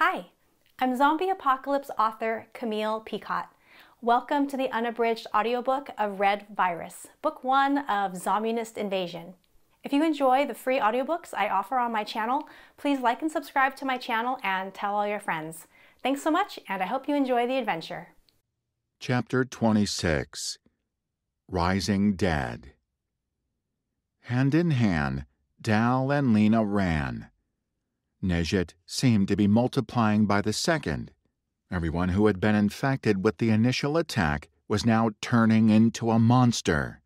Hi, I'm zombie apocalypse author Camille Picott. Welcome to the Unabridged Audiobook of Red Virus, Book 1 of Zommunist Invasion. If you enjoy the free audiobooks I offer on my channel, please like and subscribe to my channel and tell all your friends. Thanks so much, and I hope you enjoy the adventure. Chapter 26 Rising Dead. Hand in hand, Dal and Lena ran. Nejit seemed to be multiplying by the second. Everyone who had been infected with the initial attack was now turning into a monster.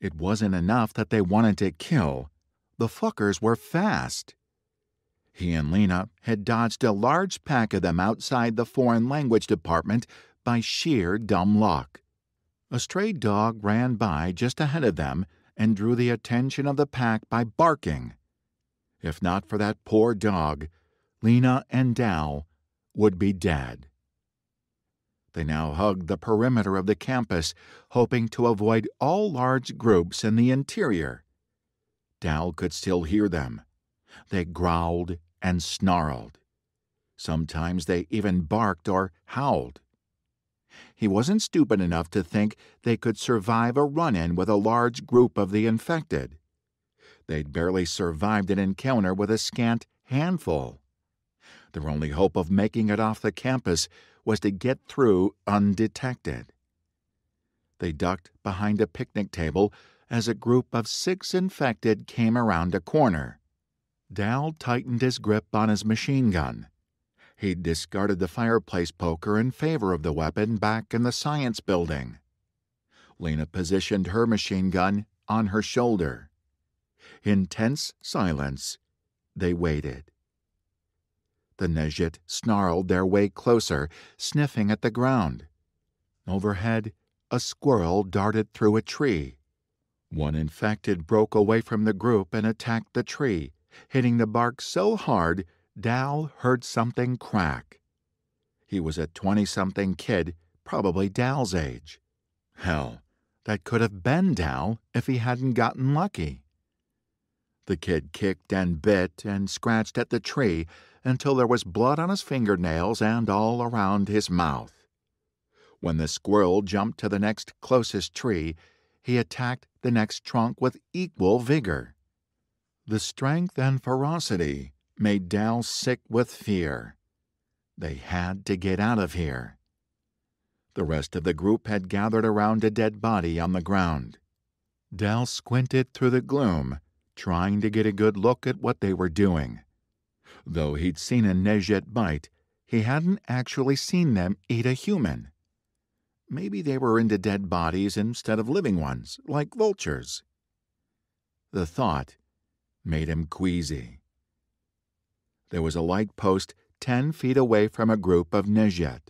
It wasn't enough that they wanted to kill. The fuckers were fast. He and Lena had dodged a large pack of them outside the foreign language department by sheer dumb luck. A stray dog ran by just ahead of them and drew the attention of the pack by barking. If not for that poor dog, Lena and Dal would be dead. They now hugged the perimeter of the campus, hoping to avoid all large groups in the interior. Dal could still hear them. They growled and snarled. Sometimes they even barked or howled. He wasn't stupid enough to think they could survive a run-in with a large group of the infected. They'd barely survived an encounter with a scant handful. Their only hope of making it off the campus was to get through undetected. They ducked behind a picnic table as a group of 6 infected came around a corner. Dal tightened his grip on his machine gun. He'd discarded the fireplace poker in favor of the weapon back in the science building. Lena positioned her machine gun on her shoulder. In tense silence, they waited. The Nejit snarled their way closer, sniffing at the ground. Overhead, a squirrel darted through a tree. One infected broke away from the group and attacked the tree, hitting the bark so hard Dal heard something crack. He was a 20-something kid, probably Dal's age. Hell, that could have been Dal if he hadn't gotten lucky. The kid kicked and bit and scratched at the tree until there was blood on his fingernails and all around his mouth. When the squirrel jumped to the next closest tree, he attacked the next trunk with equal vigor. The strength and ferocity made Dal sick with fear. They had to get out of here. The rest of the group had gathered around a dead body on the ground. Dal squinted through the gloom, trying to get a good look at what they were doing. Though he'd seen a Nejit bite, he hadn't actually seen them eat a human. Maybe they were into dead bodies instead of living ones, like vultures. The thought made him queasy. There was a light post 10 feet away from a group of Nejit.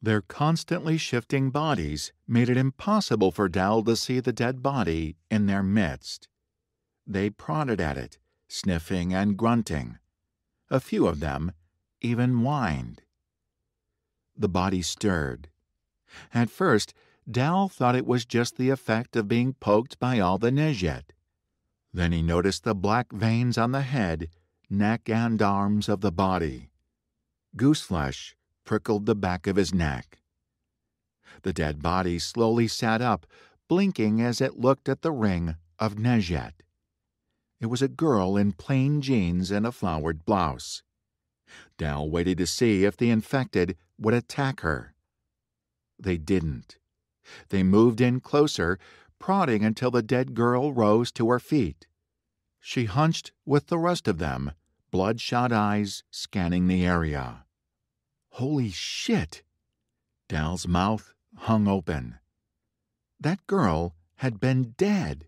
Their constantly shifting bodies made it impossible for Dal to see the dead body in their midst. They prodded at it, sniffing and grunting. A few of them even whined. The body stirred. At first, Dal thought it was just the effect of being poked by all the Nejit. Then he noticed the black veins on the head, neck and arms of the body. Gooseflesh prickled the back of his neck. The dead body slowly sat up, blinking as it looked at the ring of Nejit. It was a girl in plain jeans and a flowered blouse. Dal waited to see if the infected would attack her. They didn't. They moved in closer, prodding until the dead girl rose to her feet. She hunched with the rest of them, bloodshot eyes scanning the area. Holy shit! Dal's mouth hung open. That girl had been dead.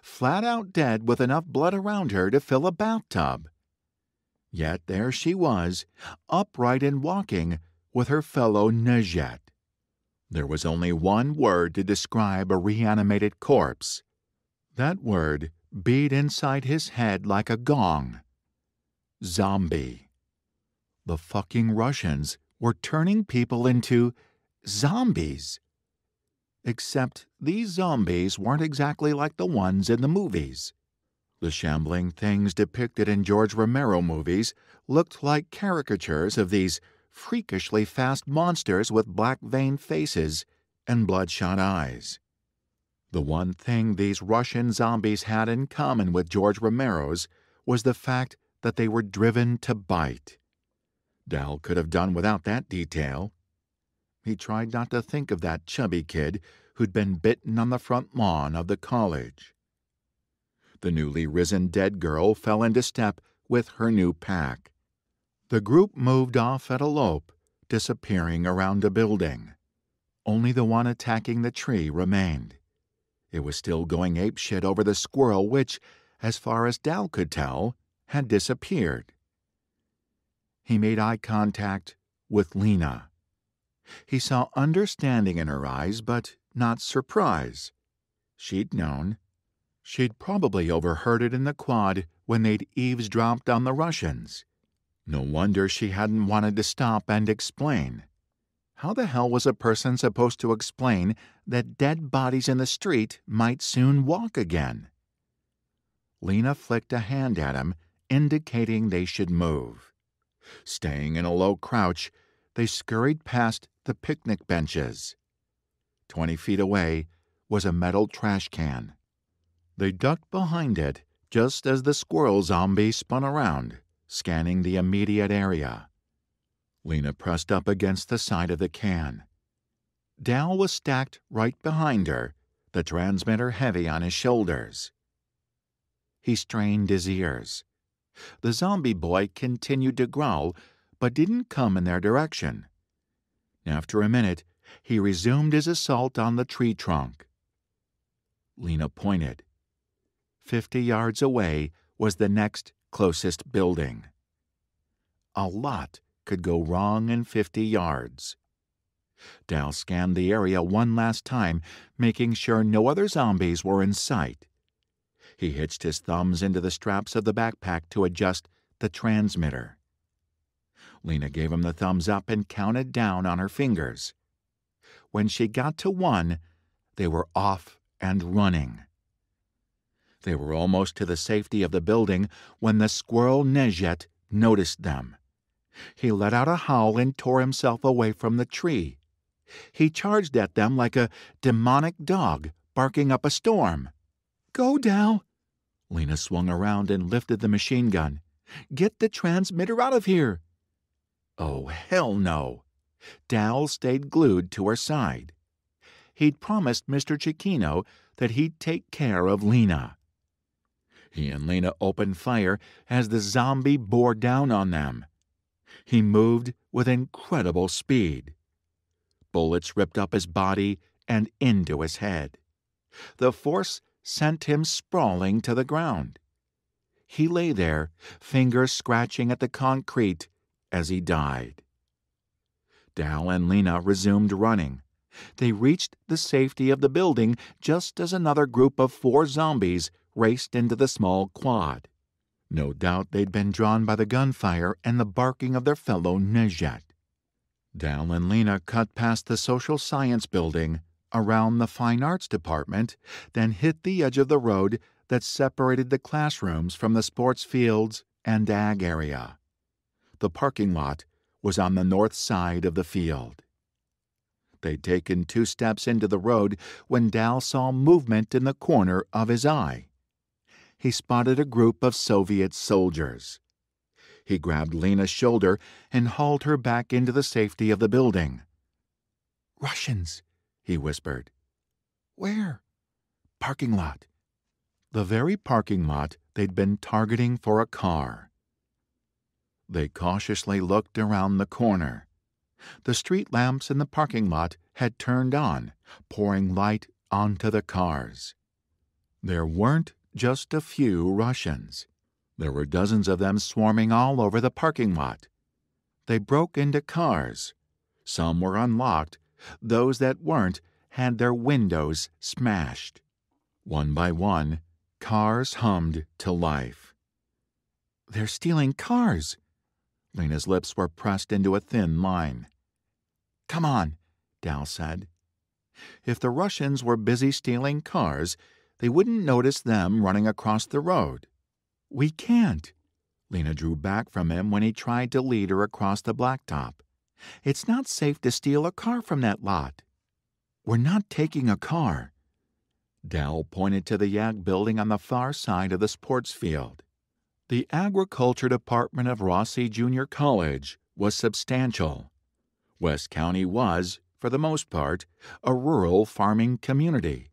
Flat out dead with enough blood around her to fill a bathtub. Yet there she was, upright and walking with her fellow Nejit. There was only one word to describe a reanimated corpse. That word beat inside his head like a gong. Zombie. The fucking Russians were turning people into zombies. Except these zombies weren't exactly like the ones in the movies. The shambling things depicted in George Romero movies looked like caricatures of these freakishly fast monsters with black veined faces and bloodshot eyes. The one thing these Russian zombies had in common with George Romero's was the fact that they were driven to bite. Dal could have done without that detail. He tried not to think of that chubby kid who'd been bitten on the front lawn of the college. The newly risen dead girl fell into step with her new pack. The group moved off at a lope, disappearing around a building. Only the one attacking the tree remained. It was still going apeshit over the squirrel which, as far as Dal could tell, had disappeared. He made eye contact with Lena. He saw understanding in her eyes, but not surprise. She'd known. She'd probably overheard it in the quad when they'd eavesdropped on the Russians. No wonder she hadn't wanted to stop and explain. How the hell was a person supposed to explain that dead bodies in the street might soon walk again? Lena flicked a hand at him, indicating they should move. Staying in a low crouch, they scurried past the picnic benches. 20 feet away was a metal trash can. They ducked behind it just as the squirrel zombie spun around, scanning the immediate area. Lena pressed up against the side of the can. Dal was stacked right behind her, the transmitter heavy on his shoulders. He strained his ears. The zombie boy continued to growl, but didn't come in their direction. After a minute, he resumed his assault on the tree trunk. Lena pointed. 50 yards away was the next closest building. A lot could go wrong in 50 yards. Dal scanned the area one last time, making sure no other zombies were in sight. He hitched his thumbs into the straps of the backpack to adjust the transmitter. Lena gave him the thumbs up and counted down on her fingers. When she got to 1, they were off and running. They were almost to the safety of the building when the squirrel Nezhet noticed them. He let out a howl and tore himself away from the tree. He charged at them like a demonic dog barking up a storm. "Go, Dal!" Lena swung around and lifted the machine gun. "Get the transmitter out of here!" Oh, hell no! Dal stayed glued to her side. He'd promised Mr. Cecchino that he'd take care of Lena. He and Lena opened fire as the zombie bore down on them. He moved with incredible speed. Bullets ripped up his body and into his head. The force sent him sprawling to the ground. He lay there, fingers scratching at the concrete as he died. Dal and Lena resumed running. They reached the safety of the building just as another group of 4 zombies raced into the small quad. No doubt they'd been drawn by the gunfire and the barking of their fellow Nezhet. Dal and Lena cut past the social science building, around the fine arts department, then hit the edge of the road that separated the classrooms from the sports fields and ag area. The parking lot was on the north side of the field. They'd taken 2 steps into the road when Dal saw movement in the corner of his eye. He spotted a group of Soviet soldiers. He grabbed Lena's shoulder and hauled her back into the safety of the building. "Russians," he whispered. "Where?" "Parking lot." The very parking lot they'd been targeting for a car. They cautiously looked around the corner. The street lamps in the parking lot had turned on, pouring light onto the cars. There weren't just a few Russians. There were dozens of them swarming all over the parking lot. They broke into cars. Some were unlocked. Those that weren't had their windows smashed. One by one, cars hummed to life. "They're stealing cars!" Lena's lips were pressed into a thin line. "Come on," Dal said. If the Russians were busy stealing cars, they wouldn't notice them running across the road. We can't. Lena drew back from him when he tried to lead her across the blacktop. It's not safe to steal a car from that lot. We're not taking a car. Dal pointed to the ag building on the far side of the sports field. The agriculture department of Rossi Junior College was substantial. West County was, for the most part, a rural farming community.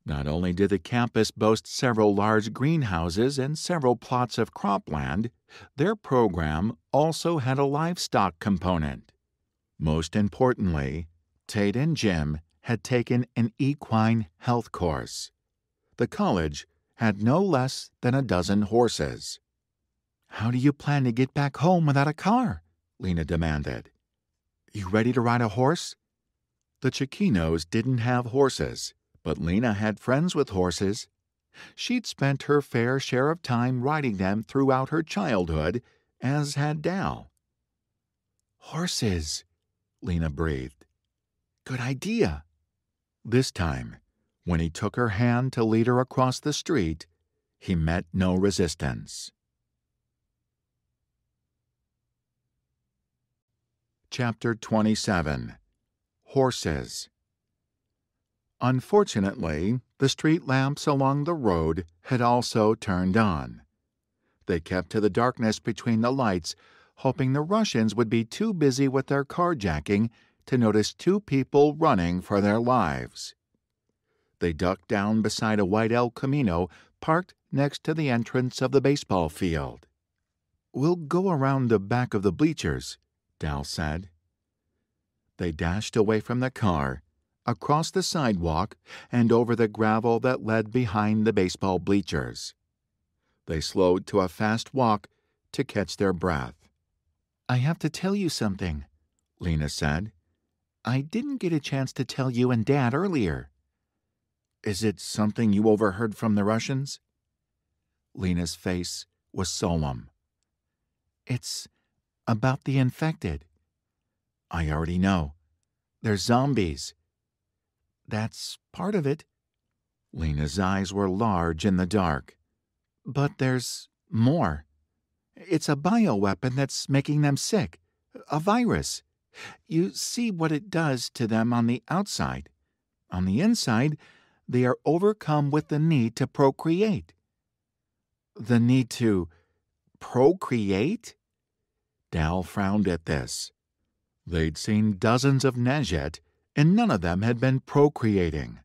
Not only did the campus boast several large greenhouses and several plots of cropland, their program also had a livestock component. Most importantly, Tate and Jim had taken an equine health course. The college had no less than a dozen horses. "How do you plan to get back home without a car?" Lena demanded. "You ready to ride a horse?" The Chiquinos didn't have horses, but Lena had friends with horses. She'd spent her fair share of time riding them throughout her childhood, as had Dal. "Horses," Lena breathed. "Good idea." This time, when he took her hand to lead her across the street, he met no resistance. Chapter 27. Horses. Unfortunately, the street lamps along the road had also turned on. They kept to the darkness between the lights, hoping the Russians would be too busy with their carjacking to notice two people running for their lives. They ducked down beside a white El Camino parked next to the entrance of the baseball field. "We'll go around the back of the bleachers," Dal said. They dashed away from the car, across the sidewalk, and over the gravel that led behind the baseball bleachers. They slowed to a fast walk to catch their breath. "I have to tell you something," Lena said. "I didn't get a chance to tell you and Dad earlier." "Is it something you overheard from the Russians?" Lena's face was solemn. "It's about the infected." "I already know. They're zombies." "That's part of it." Lena's eyes were large in the dark. "But there's more. It's a bioweapon that's making them sick. A virus. You see what it does to them on the outside. On the inside, they are overcome with the need to procreate." "The need to procreate?" Dal frowned at this. They'd seen dozens of Nejet, and none of them had been procreating.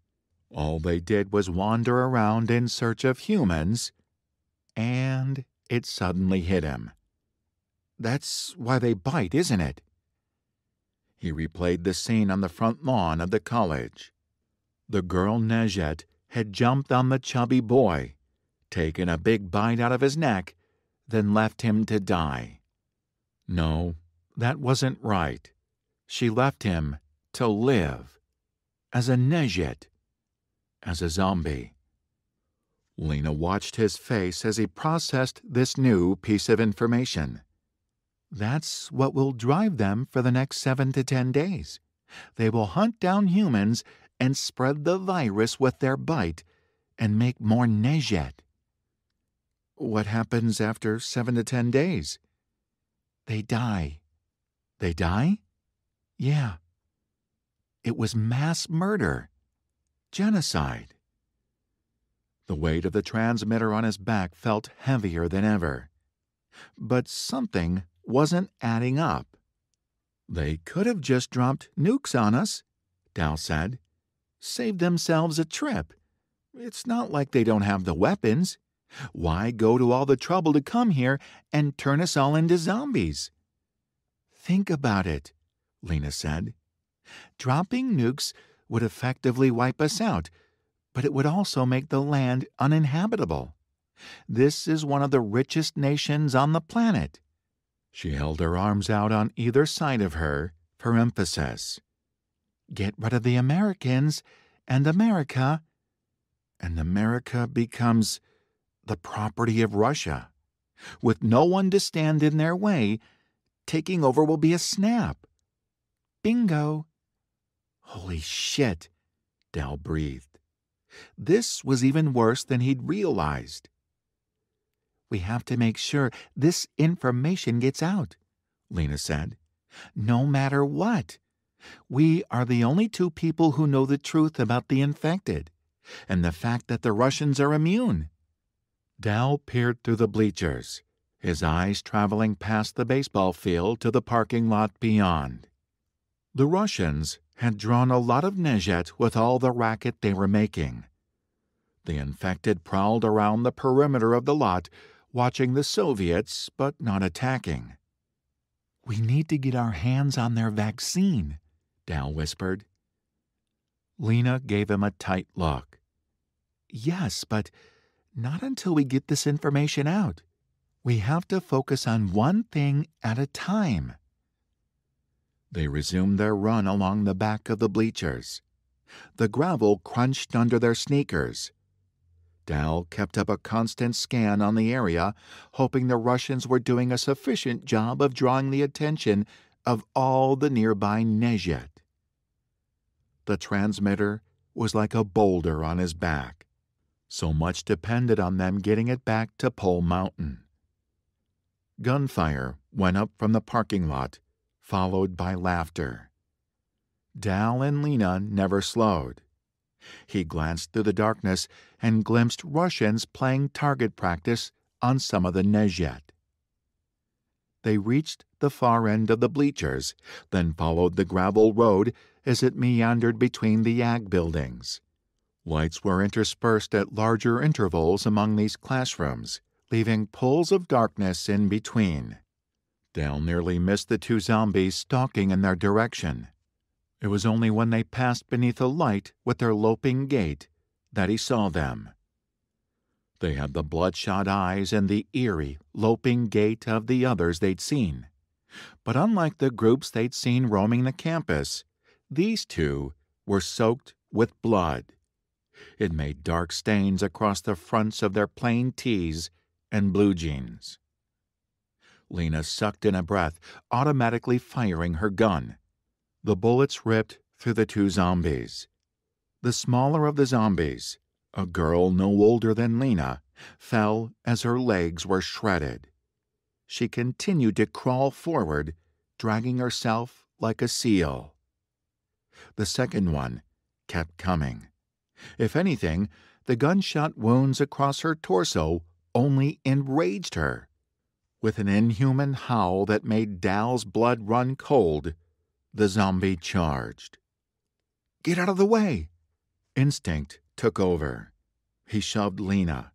All they did was wander around in search of humans, and it suddenly hit him. "That's why they bite, isn't it?" He replayed the scene on the front lawn of the college. The girl Nejet had jumped on the chubby boy, taken a big bite out of his neck, then left him to die. No, that wasn't right. She left him to live, as a Nejet, as a zombie. Lena watched his face as he processed this new piece of information. That's what will drive them for the next 7 to 10 days. They will hunt down humans and spread the virus with their bite and make more Nejet. What happens after 7 to 10 days? They die. They die? Yeah. It was mass murder. Genocide. The weight of the transmitter on his back felt heavier than ever. But something wasn't adding up. "They could have just dropped nukes on us," Dal said. "Saved themselves a trip. It's not like they don't have the weapons. Why go to all the trouble to come here and turn us all into zombies?" "Think about it," Lena said. "Dropping nukes would effectively wipe us out, but it would also make the land uninhabitable. This is one of the richest nations on the planet." She held her arms out on either side of her for emphasis. "Get rid of the Americans, and America becomes the property of Russia. With no one to stand in their way, taking over will be a snap. Bingo." "Holy shit," Dal breathed. This was even worse than he'd realized. "We have to make sure this information gets out," Lena said. "No matter what. We are the only two people who know the truth about the infected, and the fact that the Russians are immune." Dal peered through the bleachers, his eyes traveling past the baseball field to the parking lot beyond. The Russians had drawn a lot of nejet with all the racket they were making. The infected prowled around the perimeter of the lot, watching the Soviets but not attacking. "We need to get our hands on their vaccine," Dal whispered. Lena gave him a tight look. "Yes, but not until we get this information out. We have to focus on one thing at a time." They resumed their run along the back of the bleachers. The gravel crunched under their sneakers. Dal kept up a constant scan on the area, hoping the Russians were doing a sufficient job of drawing the attention of all the nearby nejet. The transmitter was like a boulder on his back. So much depended on them getting it back to Pole Mountain. Gunfire went up from the parking lot, followed by laughter. Dal and Lena never slowed. He glanced through the darkness and glimpsed Russians playing target practice on some of the nejet. They reached the far end of the bleachers, then followed the gravel road as it meandered between the ag buildings. Lights were interspersed at larger intervals among these classrooms, leaving pools of darkness in between. Dal nearly missed the two zombies stalking in their direction. It was only when they passed beneath a light with their loping gait that he saw them. They had the bloodshot eyes and the eerie, loping gait of the others they'd seen. But unlike the groups they'd seen roaming the campus, these two were soaked with blood. It made dark stains across the fronts of their plain tees and blue jeans. Lena sucked in a breath, automatically firing her gun. The bullets ripped through the two zombies. The smaller of the zombies, a girl no older than Lena, fell as her legs were shredded. She continued to crawl forward, dragging herself like a seal. The second one kept coming. If anything, the gunshot wounds across her torso only enraged her. With an inhuman howl that made Dal's blood run cold, the zombie charged. "Get out of the way!" Instinct took over. He shoved Lena.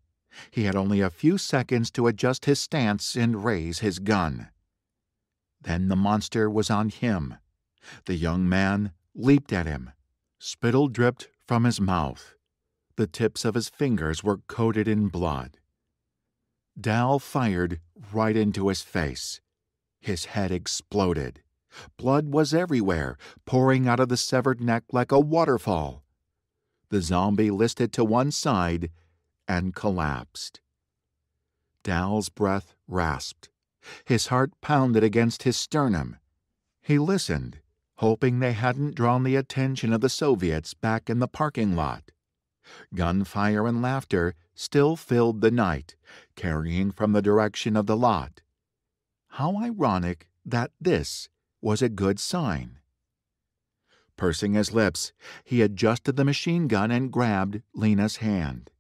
He had only a few seconds to adjust his stance and raise his gun. Then the monster was on him. The young man leaped at him. Spittle dripped from his mouth. The tips of his fingers were coated in blood. Dal fired right into his face. His head exploded. Blood was everywhere, pouring out of the severed neck like a waterfall. The zombie listed to one side and collapsed. Dal's breath rasped. His heart pounded against his sternum. He listened, hoping they hadn't drawn the attention of the Soviets back in the parking lot. Gunfire and laughter still filled the night, carrying from the direction of the lot. How ironic that this was a good sign. Pursing his lips, he adjusted the machine gun and grabbed Lena's hand.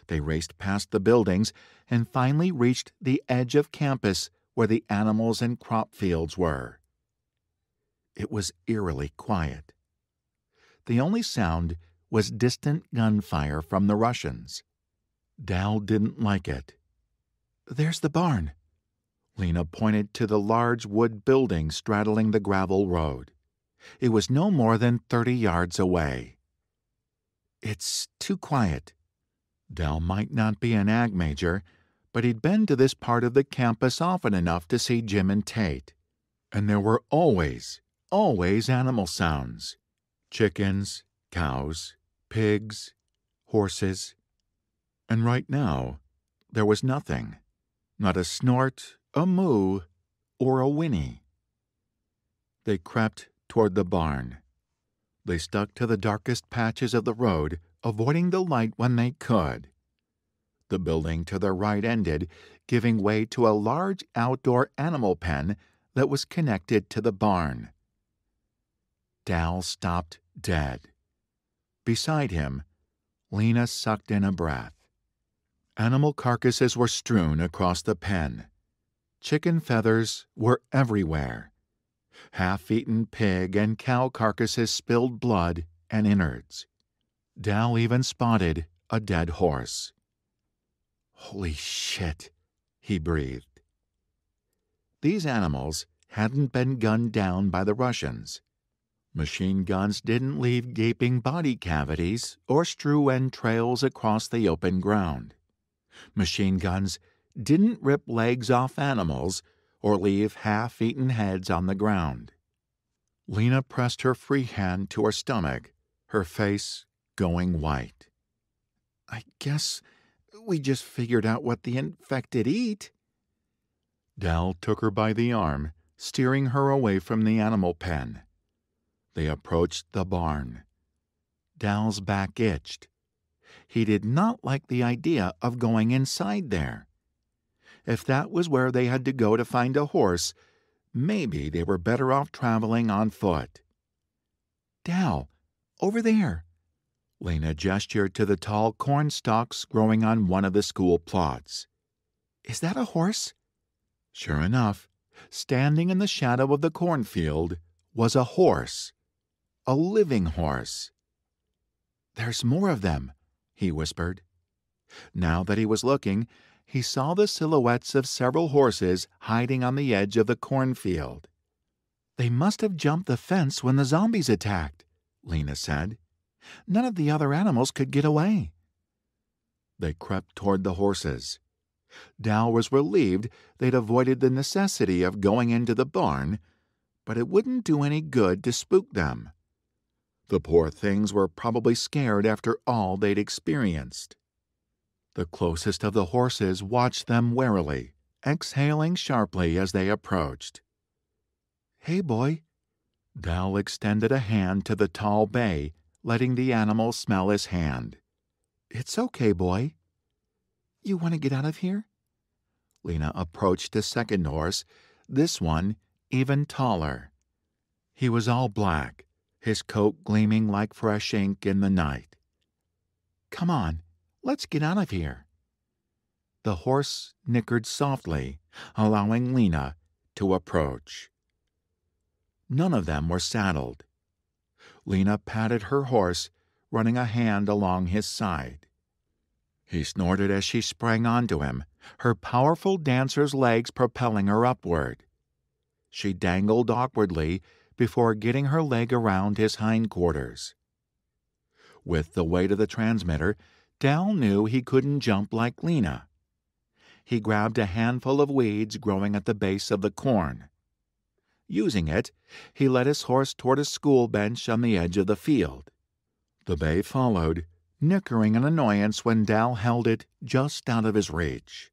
They raced past the buildings and finally reached the edge of campus where the animals and crop fields were. It was eerily quiet. The only sound was distant gunfire from the Russians. Dal didn't like it. "There's the barn." Lena pointed to the large wood building straddling the gravel road. It was no more than 30 yards away. "It's too quiet." Dal might not be an ag major, but he'd been to this part of the campus often enough to see Jim and Tate. And there were always animal sounds. Chickens, cows, pigs, horses. And right now, there was nothing. Not a snort, a moo, or a whinny. They crept toward the barn. They stuck to the darkest patches of the road, avoiding the light when they could. The building to their right ended, giving way to a large outdoor animal pen that was connected to the barn. Dal stopped dead. Beside him, Lena sucked in a breath. Animal carcasses were strewn across the pen. Chicken feathers were everywhere. Half-eaten pig and cow carcasses spilled blood and innards. Dal even spotted a dead horse. "Holy shit," he breathed. These animals hadn't been gunned down by the Russians. Machine guns didn't leave gaping body cavities or strew entrails across the open ground. Machine guns didn't rip legs off animals or leave half-eaten heads on the ground. Lena pressed her free hand to her stomach, her face going white. "I guess we just figured out what the infected eat." Dal took her by the arm, steering her away from the animal pen. They approached the barn. Dal's back itched. He did not like the idea of going inside there. If that was where they had to go to find a horse, maybe they were better off traveling on foot. "Dal, over there." Lena gestured to the tall corn stalks growing on one of the school plots. "Is that a horse?" Sure enough, standing in the shadow of the cornfield was a horse. A living horse. "There's more of them," he whispered. Now that he was looking, he saw the silhouettes of several horses hiding on the edge of the cornfield. "They must have jumped the fence when the zombies attacked," Lena said. "None of the other animals could get away." They crept toward the horses. Dal was relieved they'd avoided the necessity of going into the barn, but it wouldn't do any good to spook them. The poor things were probably scared after all they'd experienced. The closest of the horses watched them warily, exhaling sharply as they approached. "Hey, boy." Dal extended a hand to the tall bay, letting the animal smell his hand. "It's okay, boy." "You want to get out of here?" Lena approached a second horse, this one even taller. He was all black, his coat gleaming like fresh ink in the night. "Come on, let's get out of here." The horse nickered softly, allowing Lena to approach. None of them were saddled. Lena patted her horse, running a hand along his side. He snorted as she sprang onto him, her powerful dancer's legs propelling her upward. She dangled awkwardly before getting her leg around his hindquarters. With the weight of the transmitter, Dal knew he couldn't jump like Lena. He grabbed a handful of weeds growing at the base of the corn. Using it, he led his horse toward a school bench on the edge of the field. The bay followed, nickering in annoyance when Dal held it just out of his reach.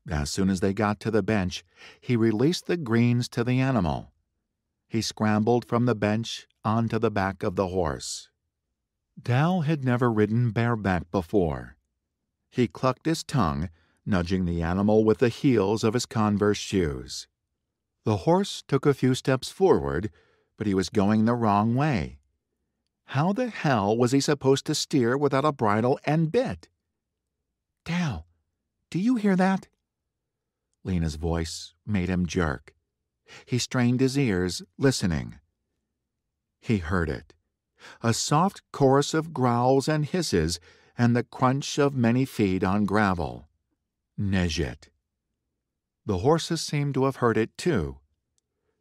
As soon as they got to the bench, he released the greens to the animal. He scrambled from the bench onto the back of the horse. Dal had never ridden bareback before. He clucked his tongue, nudging the animal with the heels of his Converse shoes. The horse took a few steps forward, but he was going the wrong way. How the hell was he supposed to steer without a bridle and bit? "Dal, do you hear that?" Lena's voice made him jerk. He strained his ears, listening. He heard it. A soft chorus of growls and hisses and the crunch of many feet on gravel. Nejit. The horses seemed to have heard it too.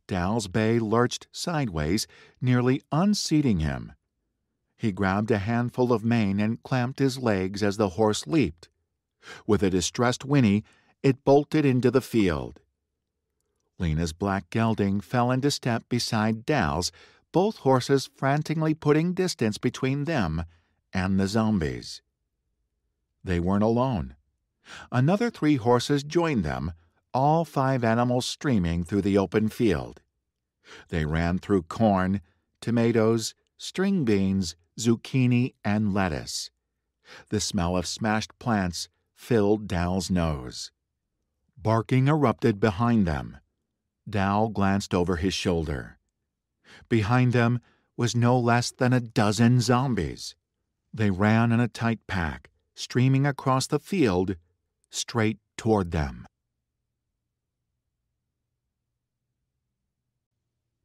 Dal's bay lurched sideways, nearly unseating him. He grabbed a handful of mane and clamped his legs as the horse leaped. With a distressed whinny, it bolted into the field. Lena's black gelding fell into step beside Dal's, both horses frantically putting distance between them and the zombies. They weren't alone. Another 3 horses joined them, all 5 animals streaming through the open field. They ran through corn, tomatoes, string beans, zucchini, and lettuce. The smell of smashed plants filled Dal's nose. Barking erupted behind them. Dal glanced over his shoulder. Behind them was no less than a dozen zombies. They ran in a tight pack, streaming across the field, straight toward them.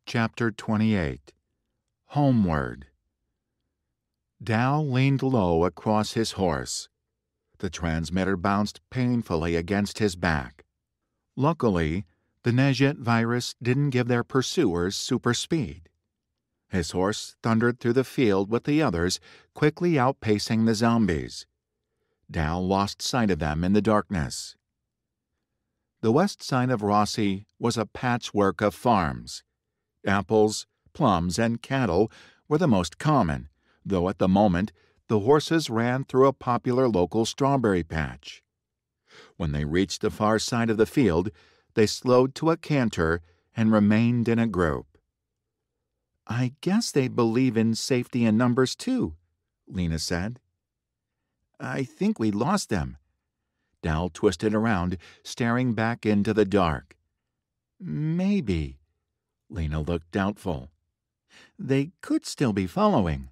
Chapter 28. Homeward. Dal leaned low across his horse. The transmitter bounced painfully against his back. Luckily, the Nejet virus didn't give their pursuers super speed. His horse thundered through the field with the others, quickly outpacing the zombies. Dal lost sight of them in the darkness. The west side of Rossi was a patchwork of farms. Apples, plums, and cattle were the most common, though at the moment the horses ran through a popular local strawberry patch. When they reached the far side of the field, they slowed to a canter and remained in a group. "I guess they believe in safety in numbers, too," Lena said. "I think we lost them." Dal twisted around, staring back into the dark. "Maybe." Lena looked doubtful. "They could still be following."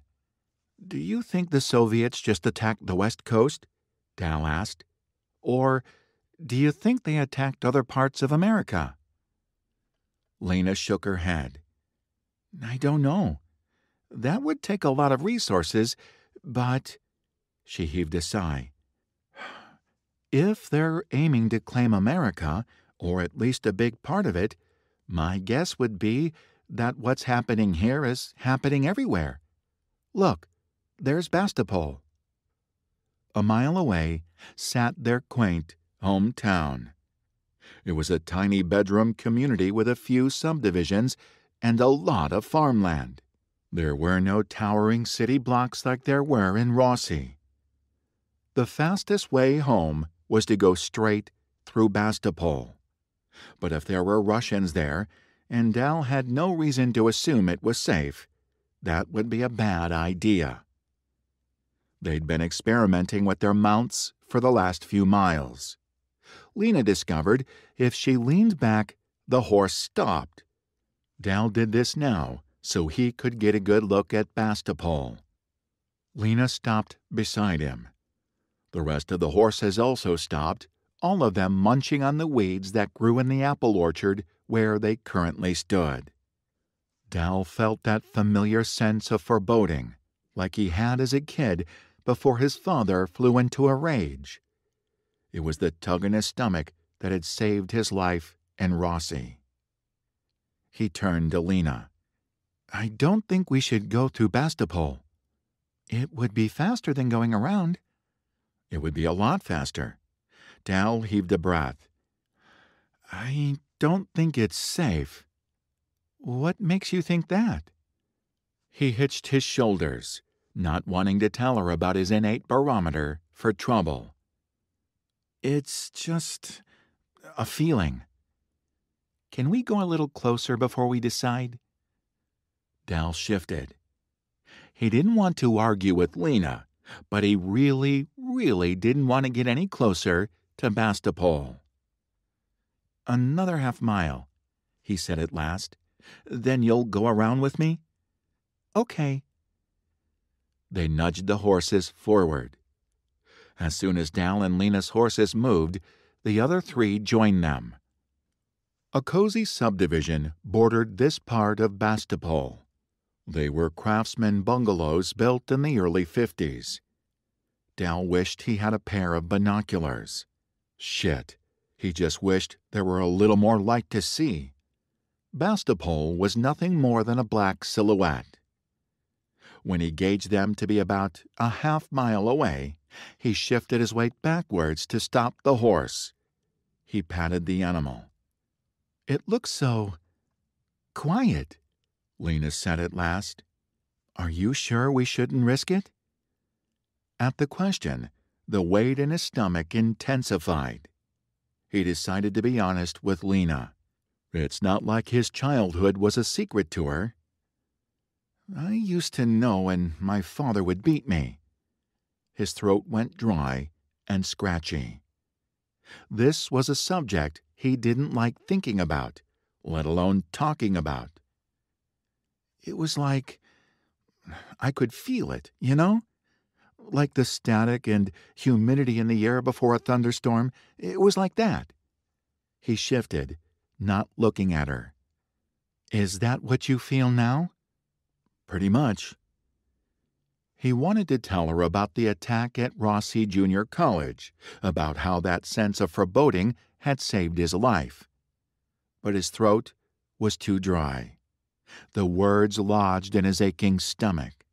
"Do you think the Soviets just attacked the West Coast?" Dal asked. "Or do you think they attacked other parts of America?" Lena shook her head. "I don't know. That would take a lot of resources, but—" She heaved a sigh. "If they're aiming to claim America, or at least a big part of it, my guess would be that what's happening here is happening everywhere. Look, there's Bastopol." A mile away sat their quaint hometown. It was a tiny bedroom community with a few subdivisions and a lot of farmland. There were no towering city blocks like there were in Rossi. The fastest way home was to go straight through Bastopol. But if there were Russians there, and Dal had no reason to assume it was safe, that would be a bad idea. They'd been experimenting with their mounts for the last few miles. Lena discovered if she leaned back, the horse stopped. Dal did this now so he could get a good look at Bastopol. Lena stopped beside him. The rest of the horses also stopped, all of them munching on the weeds that grew in the apple orchard where they currently stood. Dal felt that familiar sense of foreboding, like he had as a kid before his father flew into a rage. It was the tug in his stomach that had saved his life in Rossi. He turned to Lena. "I don't think we should go through Bastopol. It would be faster than going around." "It would be a lot faster." Dal heaved a breath. "I don't think it's safe." "What makes you think that?" He hitched his shoulders, not wanting to tell her about his innate barometer for trouble. "It's just a feeling." "Can we go a little closer before we decide?" Dal shifted. He didn't want to argue with Lena, but he really didn't want to get any closer to Bastopol. "Another half mile," he said at last. "Then you'll go around with me?" "Okay." They nudged the horses forward. As soon as Dal and Lena's horses moved, the other three joined them. A cozy subdivision bordered this part of Bastopol. They were craftsman bungalows built in the early 50s. Dal wished he had a pair of binoculars. Shit, he just wished there were a little more light to see. Bastopol was nothing more than a black silhouette. When he gauged them to be about a half mile away, he shifted his weight backwards to stop the horse. He patted the animal. "It looks so quiet," Lena said at last. "Are you sure we shouldn't risk it?" At the question, the weight in his stomach intensified. He decided to be honest with Lena. It's not like his childhood was a secret to her. "I used to know, and my father would beat me." His throat went dry, and scratchy. This was a subject he didn't like thinking about, let alone talking about. It was like I could feel it, you know? Like the static and humidity in the air before a thunderstorm. It was like that. He shifted, not looking at her. Is that what you feel now? Pretty much. He wanted to tell her about the attack at Rossi Junior College, about how that sense of foreboding had saved his life. But his throat was too dry. The words lodged in his aching stomach.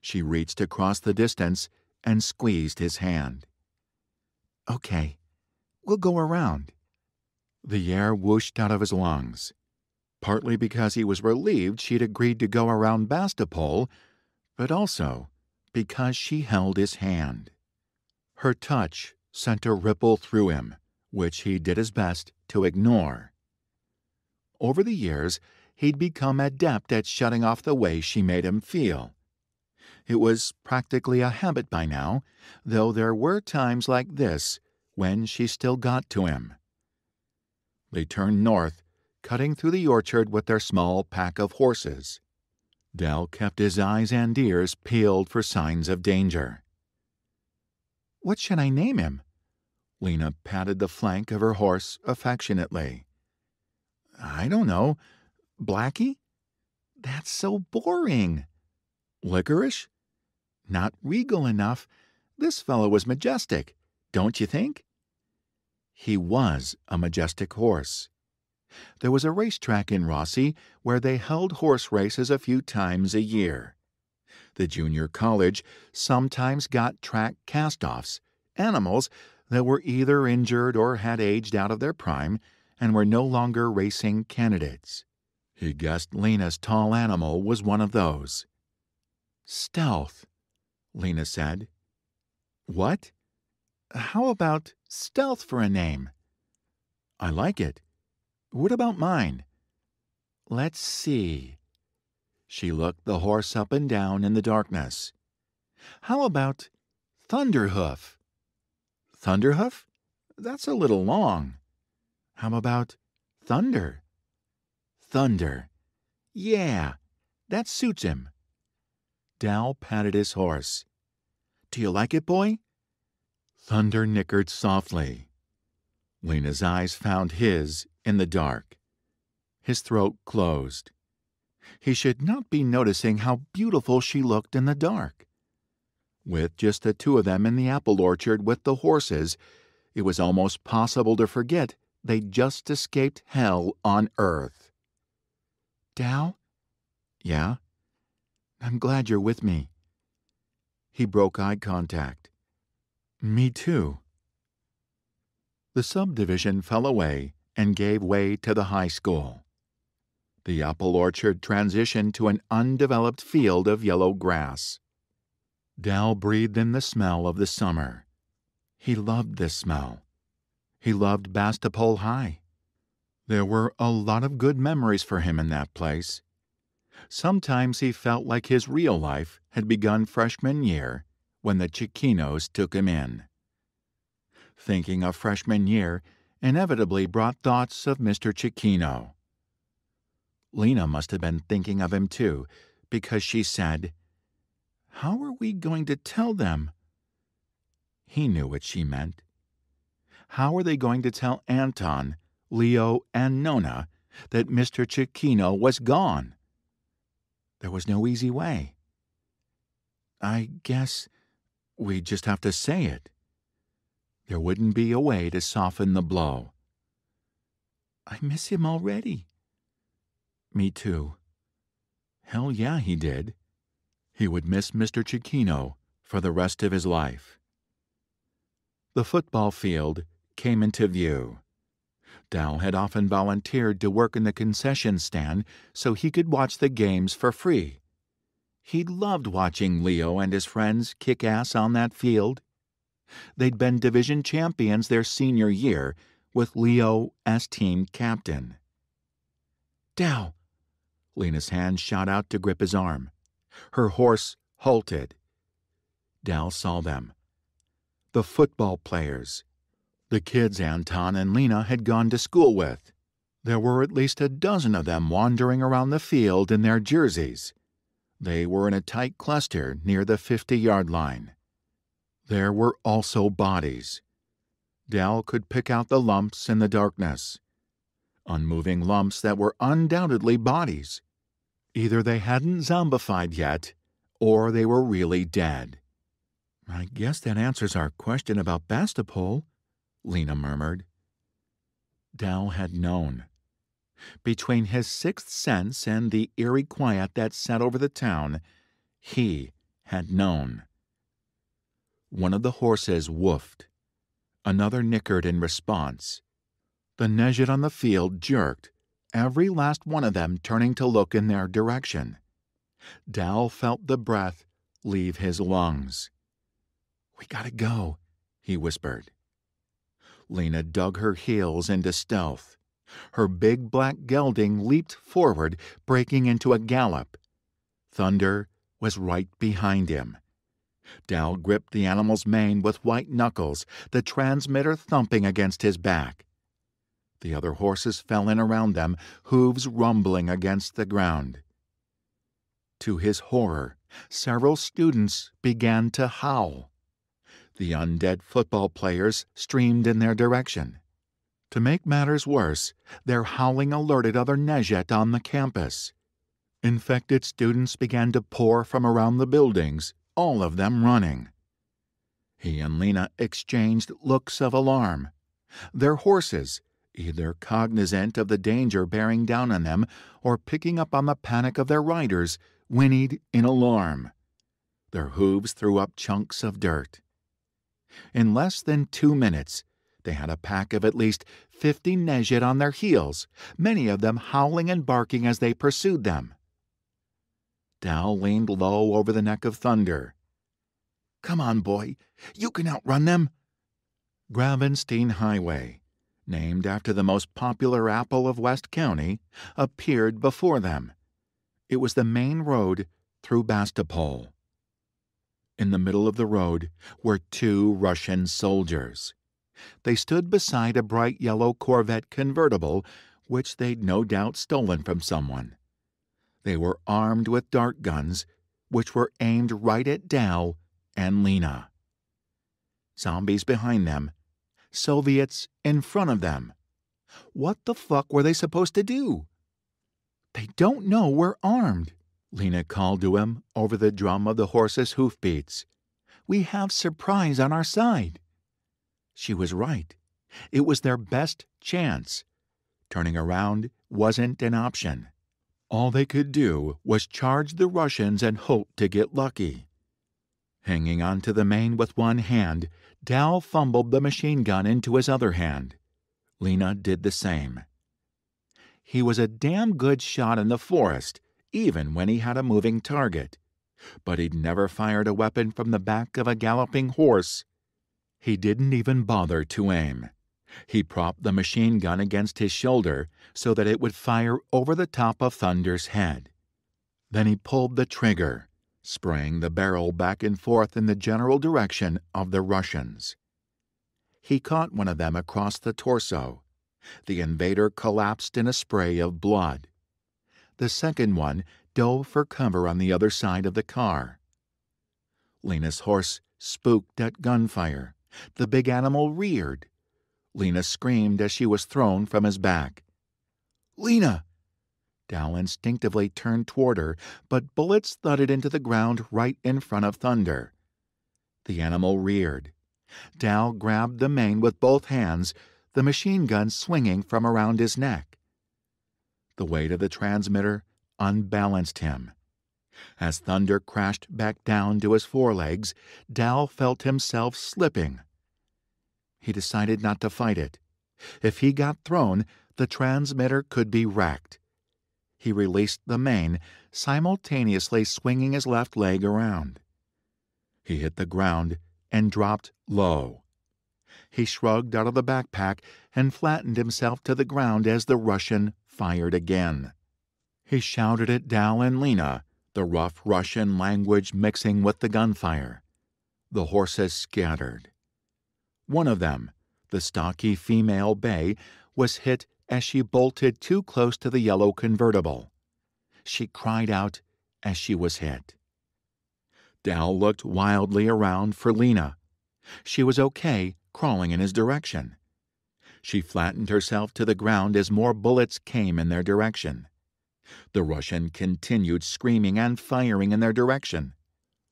She reached across the distance and squeezed his hand. Okay, we'll go around. The air whooshed out of his lungs, partly because he was relieved she'd agreed to go around Bastapol, but also because she held his hand. Her touch sent a ripple through him, which he did his best to ignore. Over the years, he'd become adept at shutting off the way she made him feel. It was practically a habit by now, though there were times like this when she still got to him. They turned north, cutting through the orchard with their small pack of horses. Dal kept his eyes and ears peeled for signs of danger. What should I name him? Lena patted the flank of her horse affectionately. I don't know. Blackie? That's so boring. Licorice? Not regal enough. This fellow was majestic, don't you think? He was a majestic horse. There was a racetrack in Rossi where they held horse races a few times a year. The junior college sometimes got track cast-offs, animals that were either injured or had aged out of their prime and were no longer racing candidates. He guessed Lena's tall animal was one of those. Stealth, Lena said. What? How about Stealth for a name? I like it. What about mine? Let's see. She looked the horse up and down in the darkness. How about Thunderhoof? Thunderhoof? That's a little long. How about Thunder? Thunder. Yeah, that suits him. Dal patted his horse. Do you like it, boy? Thunder nickered softly. Lena's eyes found his in the dark. His throat closed. He should not be noticing how beautiful she looked in the dark. With just the two of them in the apple orchard with the horses, it was almost possible to forget they'd just escaped hell on earth. Dal? Yeah? I'm glad you're with me. He broke eye contact. Me too. The subdivision fell away and gave way to the high school. The apple orchard transitioned to an undeveloped field of yellow grass. Dal breathed in the smell of the summer. He loved this smell. He loved Bastapol High. There were a lot of good memories for him in that place. Sometimes he felt like his real life had begun freshman year when the Chiquinos took him in. Thinking of freshman year inevitably brought thoughts of Mr. Chiquino. Lena must have been thinking of him too, because she said, How are we going to tell them? He knew what she meant. How are they going to tell Anton, Leo, and Nona that Mr. Chiquino was gone? There was no easy way. I guess we just have to say it. There wouldn't be a way to soften the blow. I miss him already. Me too. Hell yeah, he did. He would miss Mr. Chiquino for the rest of his life. The football field came into view. Dal had often volunteered to work in the concession stand so he could watch the games for free. He loved watching Leo and his friends kick ass on that field. They'd been division champions their senior year, with Leo as team captain. Dal! Lena's hand shot out to grip his arm. Her horse halted. Dal saw them. the football players, the kids Anton and Lena had gone to school with. There were at least a dozen of them wandering around the field in their jerseys. They were in a tight cluster near the 50-yard line. There were also bodies. Dal could pick out the lumps in the darkness. Unmoving lumps that were undoubtedly bodies. Either they hadn't zombified yet, or they were really dead. "I guess that answers our question about Bastapol," Lena murmured. Dal had known. Between his sixth sense and the eerie quiet that sat over the town, he had known. One of the horses woofed. Another nickered in response. The Nezhit on the field jerked, every last one of them turning to look in their direction. Dal felt the breath leave his lungs. "We gotta go," he whispered. Lena dug her heels into stealth. Her big black gelding leaped forward, breaking into a gallop. Thunder was right behind him. Dal gripped the animal's mane with white knuckles, the transmitter thumping against his back. The other horses fell in around them, hooves rumbling against the ground. To his horror, several students began to howl. The undead football players streamed in their direction. To make matters worse, their howling alerted other Nezhit on the campus. Infected students began to pour from around the buildings, all of them running. He and Lena exchanged looks of alarm. Their horses, either cognizant of the danger bearing down on them or picking up on the panic of their riders, whinnied in alarm. Their hooves threw up chunks of dirt. In less than 2 minutes, they had a pack of at least 50 Nezhit on their heels, many of them howling and barking as they pursued them. Dal leaned low over the neck of Thunder. "Come on, boy. You can outrun them." Gravenstein Highway, named after the most popular apple of West County, appeared before them. It was the main road through Bastapol. In the middle of the road were 2 Russian soldiers. They stood beside a bright yellow Corvette convertible, which they'd no doubt stolen from someone. They were armed with dart guns, which were aimed right at Dal and Lena. Zombies behind them, Soviets in front of them. What the fuck were they supposed to do? "They don't know we're armed," Lena called to him over the drum of the horse's hoofbeats. "We have surprise on our side." She was right. It was their best chance. Turning around wasn't an option. All they could do was charge the Russians and hope to get lucky. Hanging onto the mane with one hand, Dal fumbled the machine gun into his other hand. Lena did the same. He was a damn good shot in the forest, even when he had a moving target. But he'd never fired a weapon from the back of a galloping horse. He didn't even bother to aim. He propped the machine gun against his shoulder so that it would fire over the top of Thunder's head. Then he pulled the trigger, spraying the barrel back and forth in the general direction of the Russians. He caught one of them across the torso. The invader collapsed in a spray of blood. The second one dove for cover on the other side of the car. Lena's horse spooked at gunfire. The big animal reared. Lena screamed as she was thrown from his back. "Lena!" Dal instinctively turned toward her, but bullets thudded into the ground right in front of Thunder. The animal reared. Dal grabbed the mane with both hands, the machine gun swinging from around his neck. The weight of the transmitter unbalanced him. As Thunder crashed back down to his forelegs, Dal felt himself slipping. He decided not to fight it. If he got thrown, the transmitter could be wrecked. He released the mane, simultaneously swinging his left leg around. He hit the ground and dropped low. He shrugged out of the backpack and flattened himself to the ground as the Russian fired again. He shouted at Dal and Lena, the rough Russian language mixing with the gunfire. The horses scattered. One of them, the stocky female bay, was hit as she bolted too close to the yellow convertible. She cried out as she was hit. Dal looked wildly around for Lena. She was okay, crawling in his direction. She flattened herself to the ground as more bullets came in their direction. The Russian continued screaming and firing in their direction.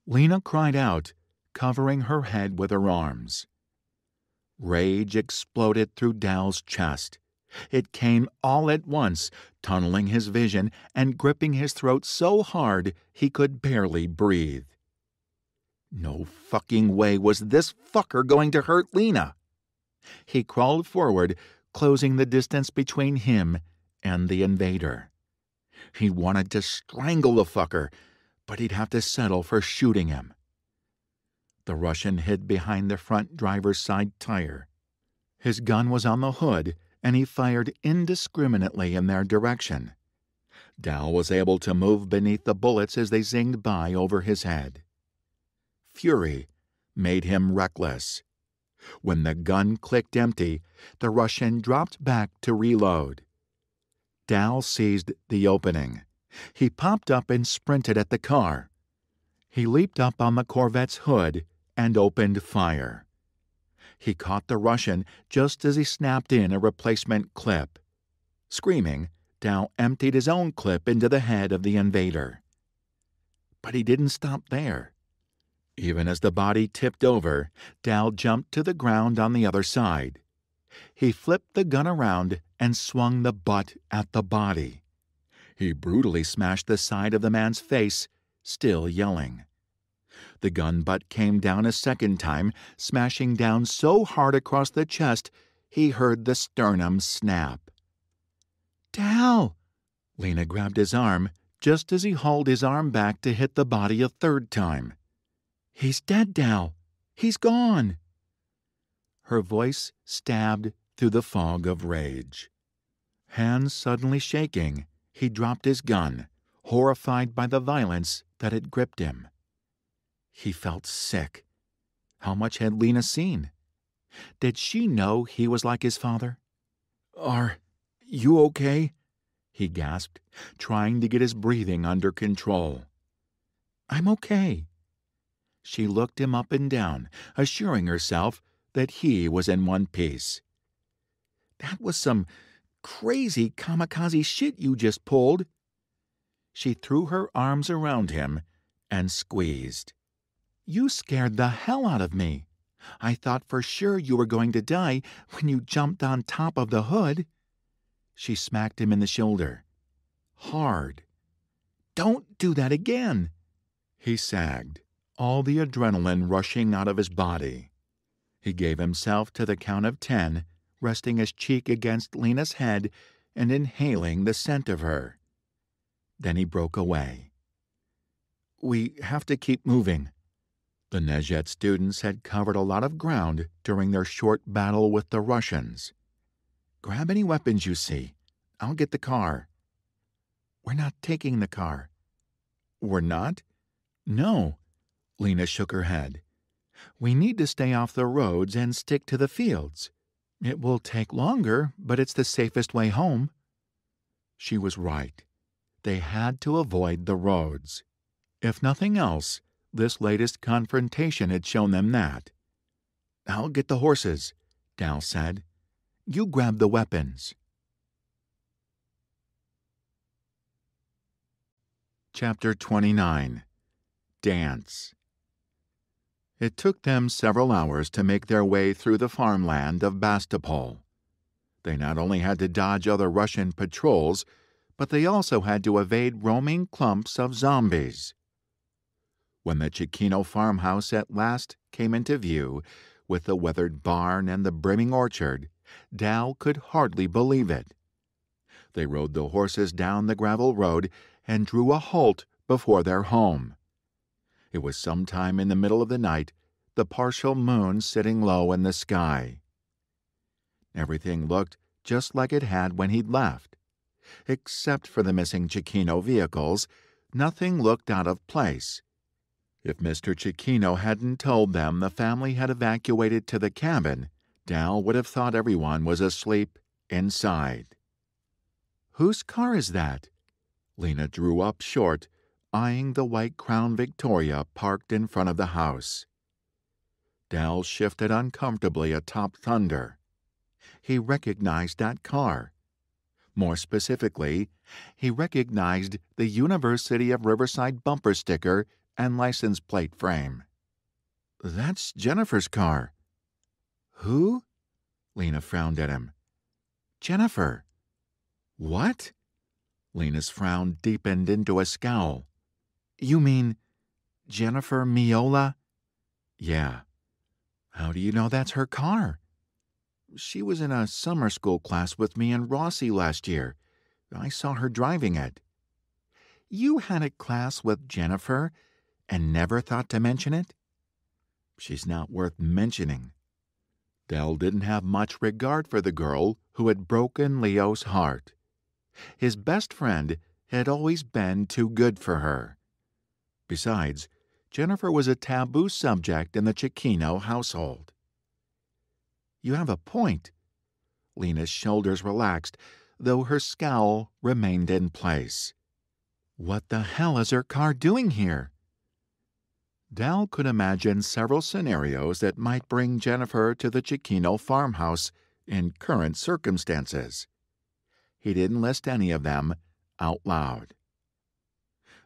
Lena cried out, covering her head with her arms. Rage exploded through Dal's chest. It came all at once, tunneling his vision and gripping his throat so hard he could barely breathe. No fucking way was this fucker going to hurt Lena. He crawled forward, closing the distance between him and the invader. He wanted to strangle the fucker, but he'd have to settle for shooting him. The Russian hid behind the front driver's side tire. His gun was on the hood, and he fired indiscriminately in their direction. Dal was able to move beneath the bullets as they zinged by over his head. Fury made him reckless. When the gun clicked empty, the Russian dropped back to reload. Dal seized the opening. He popped up and sprinted at the car. He leaped up on the Corvette's hood and opened fire. He caught the Russian just as he snapped in a replacement clip. Screaming, Dal emptied his own clip into the head of the invader. But he didn't stop there. Even as the body tipped over, Dal jumped to the ground on the other side. He flipped the gun around and swung the butt at the body. He brutally smashed the side of the man's face, still yelling. The gun butt came down a second time, smashing down so hard across the chest he heard the sternum snap. "Dal!" Lena grabbed his arm just as he hauled his arm back to hit the body a third time. "He's dead, Dal. He's gone." Her voice stabbed through the fog of rage. Hands suddenly shaking, he dropped his gun, horrified by the violence that had gripped him. He felt sick. How much had Lena seen? Did she know he was like his father? "Are you okay?" he gasped, trying to get his breathing under control. "I'm okay." She looked him up and down, assuring herself that he was in one piece. "That was some crazy kamikaze shit you just pulled." She threw her arms around him and squeezed. "You scared the hell out of me. I thought for sure you were going to die when you jumped on top of the hood." She smacked him in the shoulder. Hard. "Don't do that again." He sagged, all the adrenaline rushing out of his body. He gave himself to the count of 10, resting his cheek against Lena's head and inhaling the scent of her. Then he broke away. "We have to keep moving." The Nezhet students had covered a lot of ground during their short battle with the Russians. "Grab any weapons you see. I'll get the car." "We're not taking the car." "We're not?" "No." Lena shook her head. "We need to stay off the roads and stick to the fields. It will take longer, but it's the safest way home." She was right. They had to avoid the roads. If nothing else, this latest confrontation had shown them that. "I'll get the horses," Dal said. "You grab the weapons." Chapter 29. Dance. It took them several hours to make their way through the farmland of Bastopol. They not only had to dodge other Russian patrols, but they also had to evade roaming clumps of zombies. When the Chikino farmhouse at last came into view, with the weathered barn and the brimming orchard, Dal could hardly believe it. They rode the horses down the gravel road and drew a halt before their home. It was sometime in the middle of the night, the partial moon sitting low in the sky. Everything looked just like it had when he'd left. Except for the missing Chikino vehicles, nothing looked out of place. If Mr. Cicchino hadn't told them the family had evacuated to the cabin, Dal would have thought everyone was asleep inside. "Whose car is that?" Lena drew up short, eyeing the white Crown Victoria parked in front of the house. Dal shifted uncomfortably atop Thunder. He recognized that car. More specifically, he recognized the University of Riverside bumper sticker and license plate frame. "That's Jennifer's car." "Who?" Lena frowned at him. "Jennifer." "What?" Lena's frown deepened into a scowl. "You mean Jennifer Miola?" "Yeah. How do you know that's her car?" "She was in a summer school class with me and Rossi last year. I saw her driving it." "You had a class with Jennifer and never thought to mention it?" "She's not worth mentioning." Dal didn't have much regard for the girl who had broken Leo's heart. His best friend had always been too good for her. Besides, Jennifer was a taboo subject in the Cicchino household. "You have a point." Lena's shoulders relaxed, though her scowl remained in place. "What the hell is her car doing here?" Dal could imagine several scenarios that might bring Jennifer to the Cicchino farmhouse in current circumstances. He didn't list any of them out loud.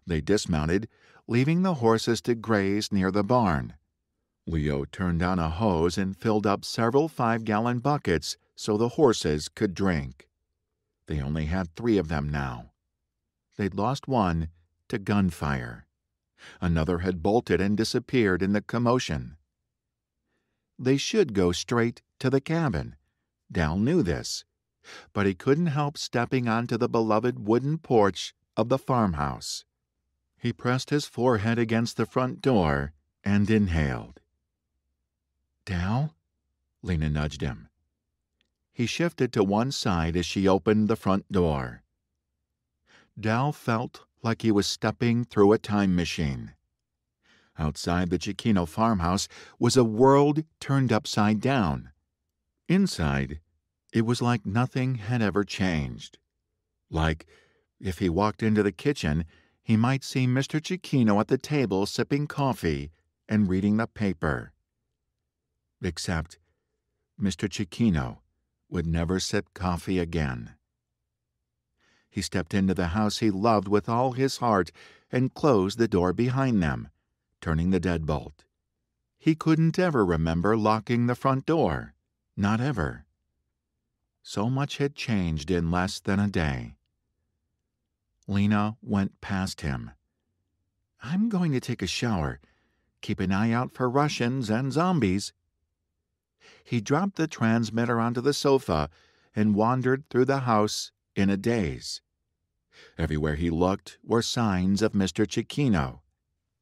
They dismounted, leaving the horses to graze near the barn. Leo turned on a hose and filled up several 5-gallon buckets so the horses could drink. They only had 3 of them now. They'd lost one to gunfire. Another had bolted and disappeared in the commotion. They should go straight to the cabin. Dal knew this, but he couldn't help stepping onto the beloved wooden porch of the farmhouse. He pressed his forehead against the front door and inhaled. "Dal?" Lena nudged him. He shifted to one side as she opened the front door. Dal felt like he was stepping through a time machine. Outside the Cicchino farmhouse was a world turned upside down. Inside, it was like nothing had ever changed. Like, if he walked into the kitchen, he might see Mr. Cicchino at the table sipping coffee and reading the paper. Except, Mr. Cicchino would never sip coffee again. He stepped into the house he loved with all his heart and closed the door behind them, turning the deadbolt. He couldn't ever remember locking the front door. Not ever. So much had changed in less than a day. Lena went past him. "I'm going to take a shower. Keep an eye out for Russians and zombies." He dropped the transmitter onto the sofa and wandered through the house in a daze. Everywhere he looked were signs of Mr. Cicchino.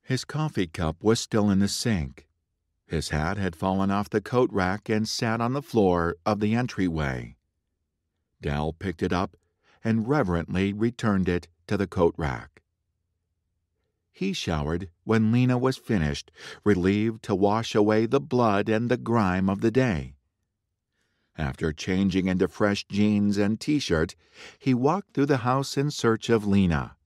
His coffee cup was still in the sink. His hat had fallen off the coat rack and sat on the floor of the entryway. Dal picked it up and reverently returned it to the coat rack. He showered when Lena was finished, relieved to wash away the blood and the grime of the day. After changing into fresh jeans and t-shirt, he walked through the house in search of Lena.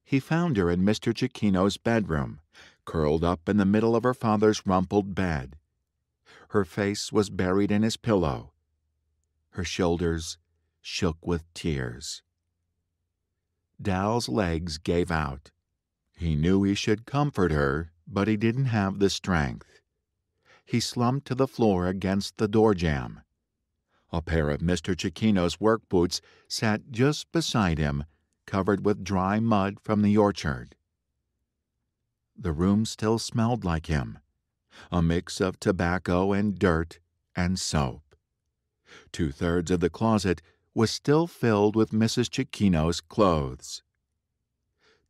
He found her in Mr. Cicchino's bedroom, curled up in the middle of her father's rumpled bed. Her face was buried in his pillow. Her shoulders shook with tears. Dal's legs gave out. He knew he should comfort her, but he didn't have the strength. He slumped to the floor against the door jamb. A pair of Mr. Cicchino's work boots sat just beside him, covered with dry mud from the orchard. The room still smelled like him, a mix of tobacco and dirt and soap. 2/3 of the closet was still filled with Mrs. Cicchino's clothes.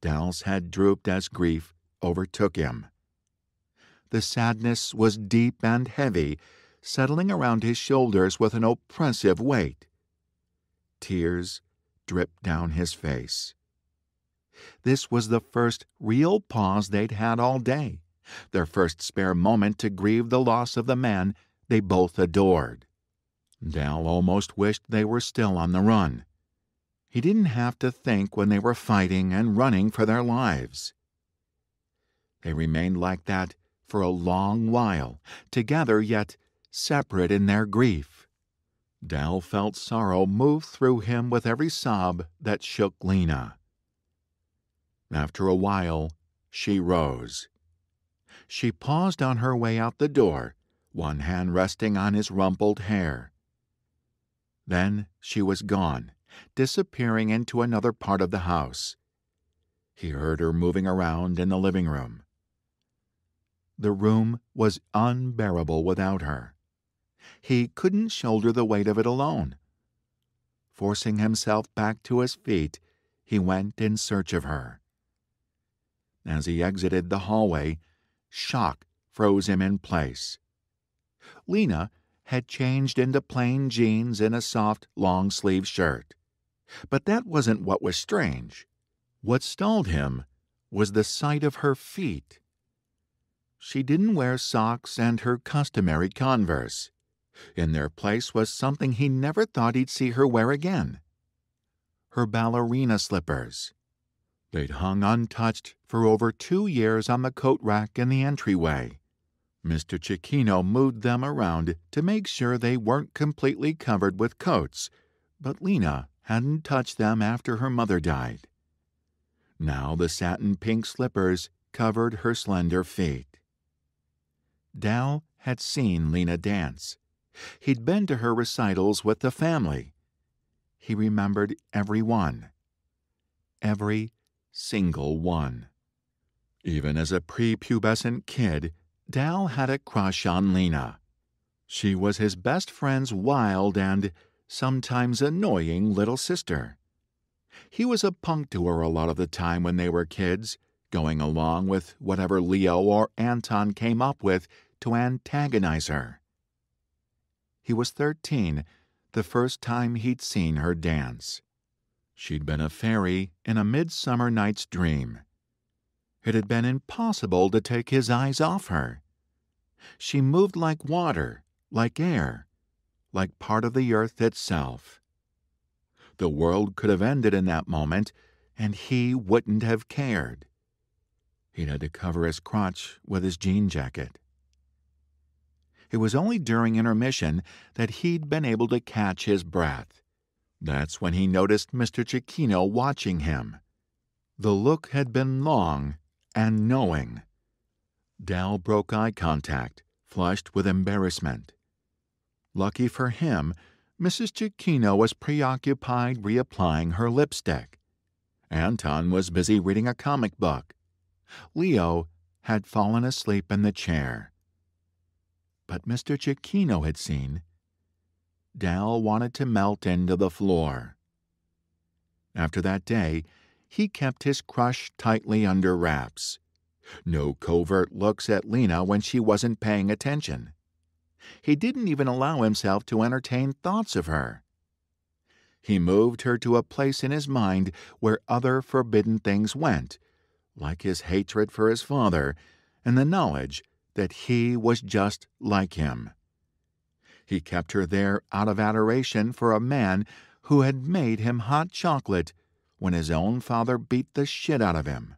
Dal's head drooped as grief overtook him. The sadness was deep and heavy, settling around his shoulders with an oppressive weight. Tears dripped down his face. This was the first real pause they'd had all day, their first spare moment to grieve the loss of the man they both adored. Dal almost wished they were still on the run. He didn't have to think when they were fighting and running for their lives. They remained like that for a long while, together yet separate in their grief. Dal felt sorrow move through him with every sob that shook Lena. After a while, she rose. She paused on her way out the door, one hand resting on his rumpled hair. Then she was gone, disappearing into another part of the house. He heard her moving around in the living room. The room was unbearable without her. He couldn't shoulder the weight of it alone. Forcing himself back to his feet, he went in search of her. As he exited the hallway, shock froze him in place. Lena had changed into plain jeans and a soft, long-sleeved shirt. But that wasn't what was strange. What stalled him was the sight of her feet. She didn't wear socks and her customary Converse. In their place was something he never thought he'd see her wear again. Her ballerina slippers. They'd hung untouched for over 2 years on the coat rack in the entryway. Mr. Cecchino moved them around to make sure they weren't completely covered with coats, but Lena hadn't touched them after her mother died. Now the satin pink slippers covered her slender feet. Dal had seen Lena dance. He'd been to her recitals with the family. He remembered every one. Every single one. Even as a prepubescent kid, Dal had a crush on Lena. She was his best friend's wild and sometimes annoying little sister. He was a punk to her a lot of the time when they were kids, going along with whatever Leo or Anton came up with to antagonize her. He was 13, the first time he'd seen her dance. She'd been a fairy in a Midsummer Night's Dream. It had been impossible to take his eyes off her. She moved like water, like air, like part of the earth itself. The world could have ended in that moment, and he wouldn't have cared. He'd had to cover his crotch with his jean jacket. It was only during intermission that he'd been able to catch his breath. That's when he noticed Mr. Cecchino watching him. The look had been long and knowing. Dal broke eye contact, flushed with embarrassment. Lucky for him, Mrs. Cecchino was preoccupied reapplying her lipstick. Anton was busy reading a comic book. Leo had fallen asleep in the chair. But Mr. Cecchino had seen. Dal wanted to melt into the floor. After that day, he kept his crush tightly under wraps. No covert looks at Lena when she wasn't paying attention. He didn't even allow himself to entertain thoughts of her. He moved her to a place in his mind where other forbidden things went, like his hatred for his father and the knowledge that he was just like him. He kept her there out of adoration for a man who had made him hot chocolate when his own father beat the shit out of him.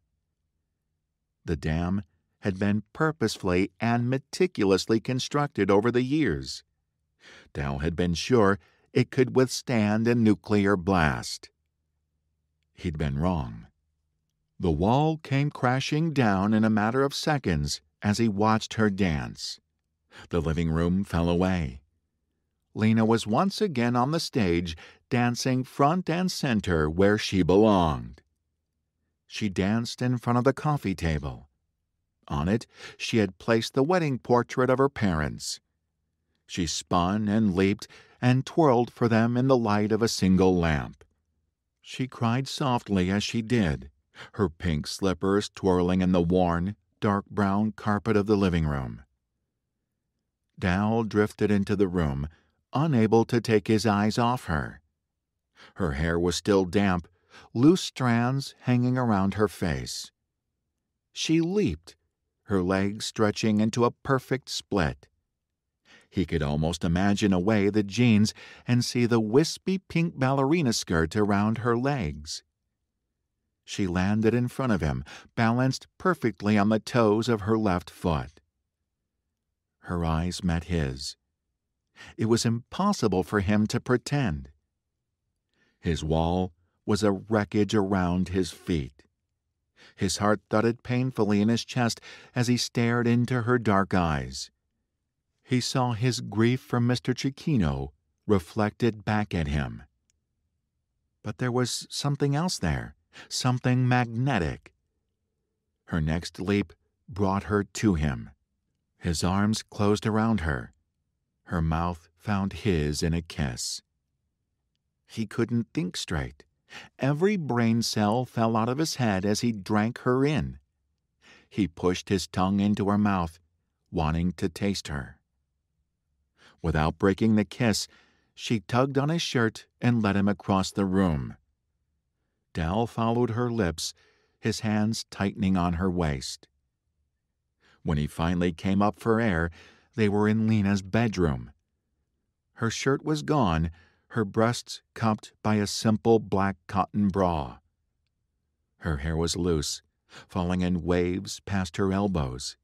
The dam had been purposefully and meticulously constructed over the years. Dal had been sure it could withstand a nuclear blast. He'd been wrong. The wall came crashing down in a matter of seconds as he watched her dance. The living room fell away. Lena was once again on the stage, dancing front and center where she belonged. She danced in front of the coffee table. On it, she had placed the wedding portrait of her parents. She spun and leaped and twirled for them in the light of a single lamp. She cried softly as she did, her pink slippers twirling in the worn, dark brown carpet of the living room. Dal drifted into the room, unable to take his eyes off her. Her hair was still damp, loose strands hanging around her face. She leaped, her legs stretching into a perfect split. He could almost imagine away the jeans and see the wispy pink ballerina skirt around her legs. She landed in front of him, balanced perfectly on the toes of her left foot. Her eyes met his. It was impossible for him to pretend. His wall was a wreckage around his feet. His heart thudded painfully in his chest as he stared into her dark eyes. He saw his grief for Mr. Cecchino reflected back at him. But there was something else there, something magnetic. Her next leap brought her to him. His arms closed around her. Her mouth found his in a kiss. He couldn't think straight. Every brain cell fell out of his head as he drank her in. He pushed his tongue into her mouth, wanting to taste her. Without breaking the kiss, she tugged on his shirt and led him across the room. Dal followed her lips, his hands tightening on her waist. When he finally came up for air, they were in Lena's bedroom. Her shirt was gone, her breasts cupped by a simple black cotton bra. Her hair was loose, falling in waves past her elbows.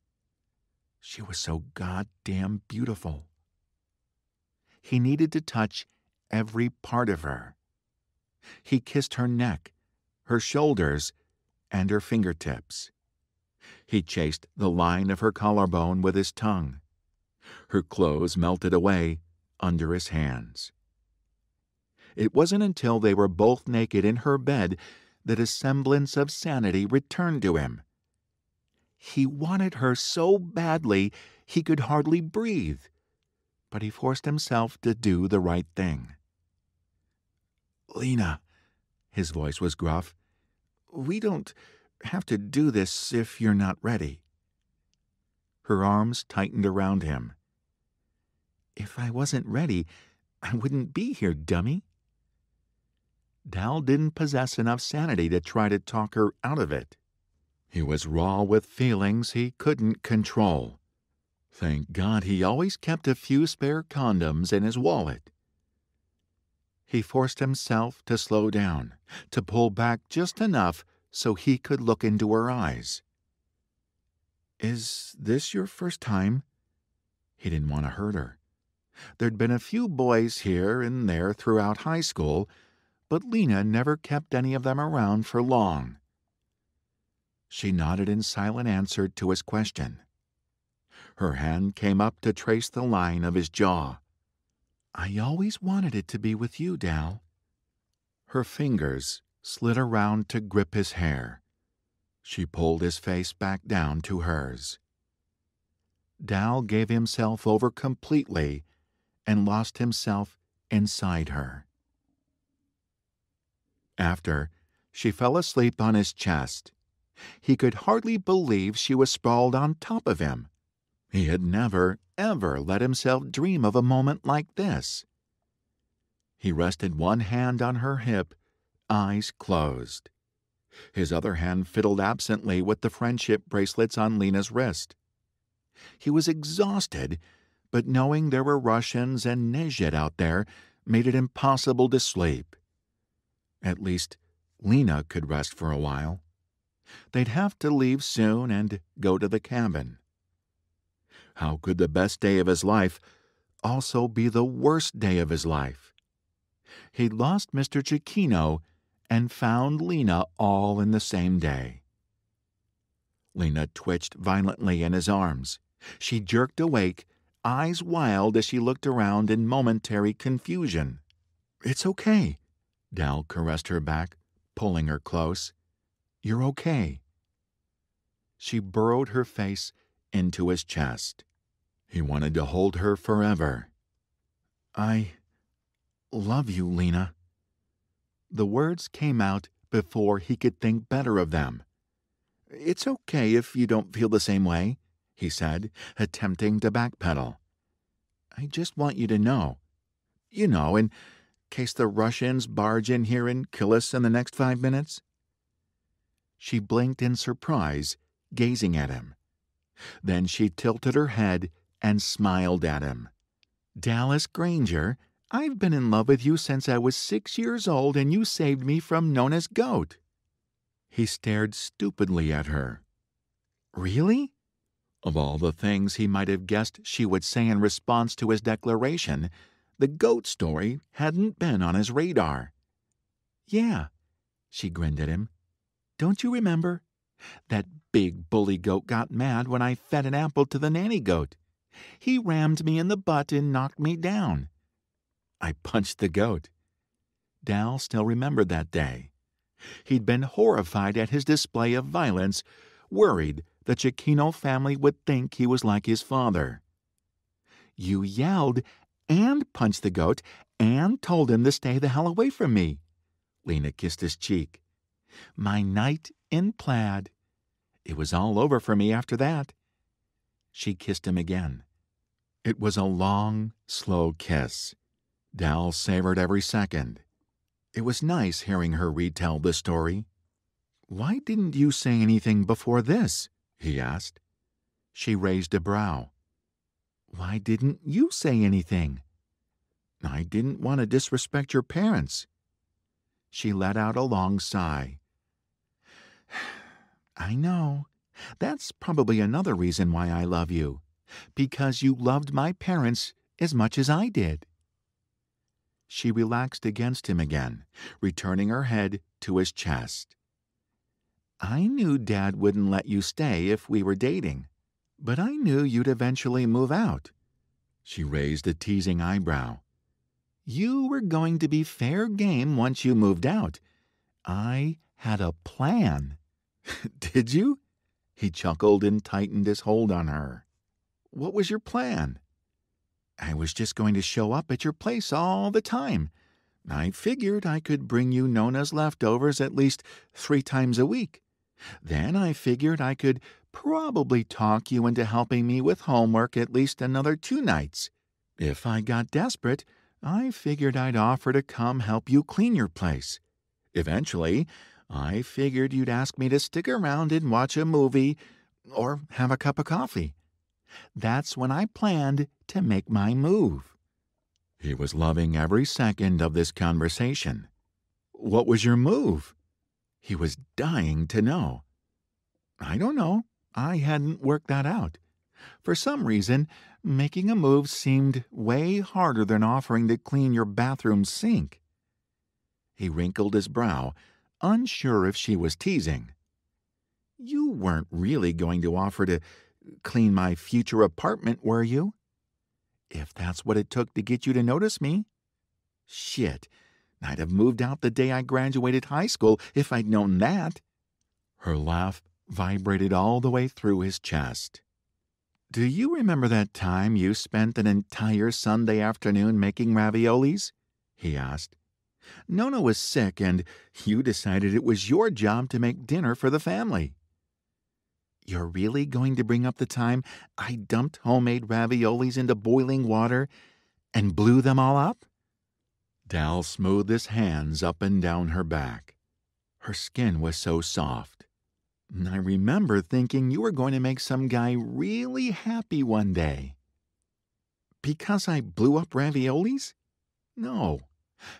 She was so goddamn beautiful. He needed to touch every part of her. He kissed her neck, her shoulders, and her fingertips. He chased the line of her collarbone with his tongue. Her clothes melted away under his hands. It wasn't until they were both naked in her bed that a semblance of sanity returned to him. He wanted her so badly he could hardly breathe, but he forced himself to do the right thing. "Lena," his voice was gruff, "we don't have to do this if you're not ready." Her arms tightened around him. "If I wasn't ready, I wouldn't be here, dummy." Dal didn't possess enough sanity to try to talk her out of it. He was raw with feelings he couldn't control. Thank God he always kept a few spare condoms in his wallet. He forced himself to slow down, to pull back just enough so he could look into her eyes. "Is this your first time?" He didn't want to hurt her. There'd been a few boys here and there throughout high school, but Lena never kept any of them around for long. She nodded in silent answer to his question. Her hand came up to trace the line of his jaw. "I always wanted it to be with you, Dal." Her fingers slid around to grip his hair. She pulled his face back down to hers. Dal gave himself over completely and lost himself inside her. After, she fell asleep on his chest. He could hardly believe she was sprawled on top of him. He had never, ever let himself dream of a moment like this. He rested one hand on her hip, eyes closed. His other hand fiddled absently with the friendship bracelets on Lena's wrist. He was exhausted, but knowing there were Russians and Nezhit out there made it impossible to sleep. At least, Lena could rest for a while. They'd have to leave soon and go to the cabin. How could the best day of his life also be the worst day of his life? He'd lost Mr. Cecchino and found Lena all in the same day. Lena twitched violently in his arms. She jerked awake, eyes wild as she looked around in momentary confusion. "It's okay," Dal caressed her back, pulling her close. "You're okay." She burrowed her face into his chest. He wanted to hold her forever. "I love you, Lena." The words came out before he could think better of them. "It's okay if you don't feel the same way," he said, attempting to backpedal. "I just want you to know. You know, and case the Russians barge in here and kill us in the next 5 minutes?" She blinked in surprise, gazing at him. Then she tilted her head and smiled at him. "Dallas Granger, I've been in love with you since I was 6 years old, and you saved me from Nona's goat." He stared stupidly at her. "Really?" Of all the things he might have guessed she would say in response to his declaration, the goat story hadn't been on his radar. "Yeah," she grinned at him. "Don't you remember? That big bully goat got mad when I fed an apple to the nanny goat. He rammed me in the butt and knocked me down. I punched the goat." Dal still remembered that day. He'd been horrified at his display of violence, worried the Cecchino family would think he was like his father. "You yelled and punched the goat and told him to stay the hell away from me." Lena kissed his cheek. "My knight in plaid. It was all over for me after that." She kissed him again. It was a long, slow kiss. Dal savored every second. It was nice hearing her retell the story. "Why didn't you say anything before this?" he asked. She raised a brow. "Why didn't you say anything?" "I didn't want to disrespect your parents." She let out a long sigh. "I know. That's probably another reason why I love you. Because you loved my parents as much as I did." She relaxed against him again, returning her head to his chest. "I knew Dad wouldn't let you stay if we were dating, but I knew you'd eventually move out." She raised a teasing eyebrow. "You were going to be fair game once you moved out. I had a plan." "Did you?" He chuckled and tightened his hold on her. "What was your plan?" "I was just going to show up at your place all the time. I figured I could bring you Nona's leftovers at least 3 times a week. Then I figured I could probably talk you into helping me with homework at least another 2 nights. If I got desperate, I figured I'd offer to come help you clean your place. Eventually, I figured you'd ask me to stick around and watch a movie or have a cup of coffee. That's when I planned to make my move." He was loving every second of this conversation. "What was your move?" He was dying to know. "I don't know. I hadn't worked that out. For some reason, making a move seemed way harder than offering to clean your bathroom sink." He wrinkled his brow, unsure if she was teasing. "You weren't really going to offer to clean my future apartment, were you? If that's what it took to get you to notice me. Shit, I'd have moved out the day I graduated high school if I'd known that." Her laugh vibrated all the way through his chest. "Do you remember that time you spent an entire Sunday afternoon making raviolis?" he asked. "Nona was sick, and you decided it was your job to make dinner for the family." "You're really going to bring up the time I dumped homemade raviolis into boiling water and blew them all up?" Dal smoothed his hands up and down her back. Her skin was so soft. "I remember thinking you were going to make some guy really happy one day." "Because I blew up raviolis?" "No,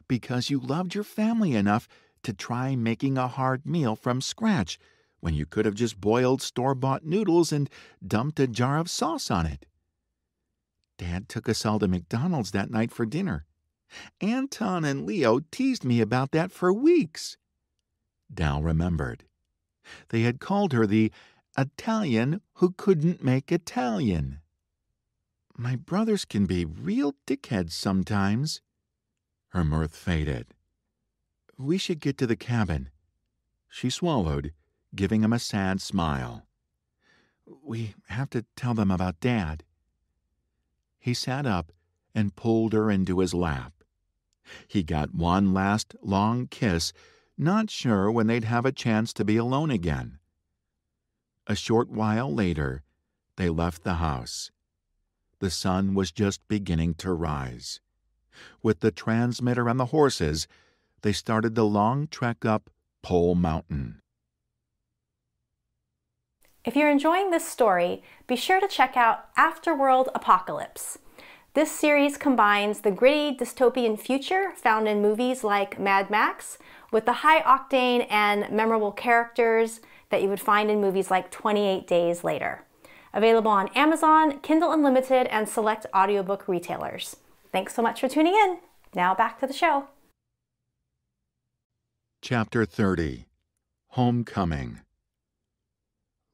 because you loved your family enough to try making a hard meal from scratch when you could have just boiled store-bought noodles and dumped a jar of sauce on it. Dad took us all to McDonald's that night for dinner. Anton and Leo teased me about that for weeks." Dal remembered. They had called her the Italian who couldn't make Italian. "My brothers can be real dickheads sometimes." Her mirth faded. "We should get to the cabin." She swallowed, giving him a sad smile. "We have to tell them about Dad." He sat up and pulled her into his lap. He got one last long kiss, not sure when they'd have a chance to be alone again. A short while later, they left the house. The sun was just beginning to rise. With the transmitter and the horses, they started the long trek up Pole Mountain. If you're enjoying this story, be sure to check out Afterworld Apocalypse. This series combines the gritty dystopian future found in movies like Mad Max with the high-octane and memorable characters that you would find in movies like 28 Days Later. Available on Amazon, Kindle Unlimited, and select audiobook retailers. Thanks so much for tuning in. Now back to the show. Chapter 30. Homecoming.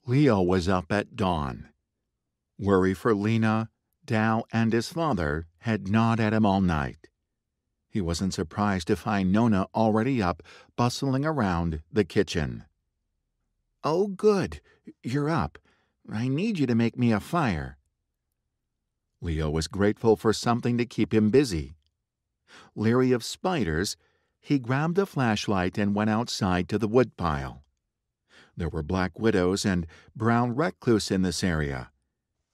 Leo was up at dawn. Worry for Lena, Dal, and his father had gnawed at him all night. He wasn't surprised to find Nona already up, bustling around the kitchen. "Oh, good. You're up. I need you to make me a fire." Leo was grateful for something to keep him busy. Leery of spiders, he grabbed a flashlight and went outside to the woodpile. There were black widows and brown recluse in this area.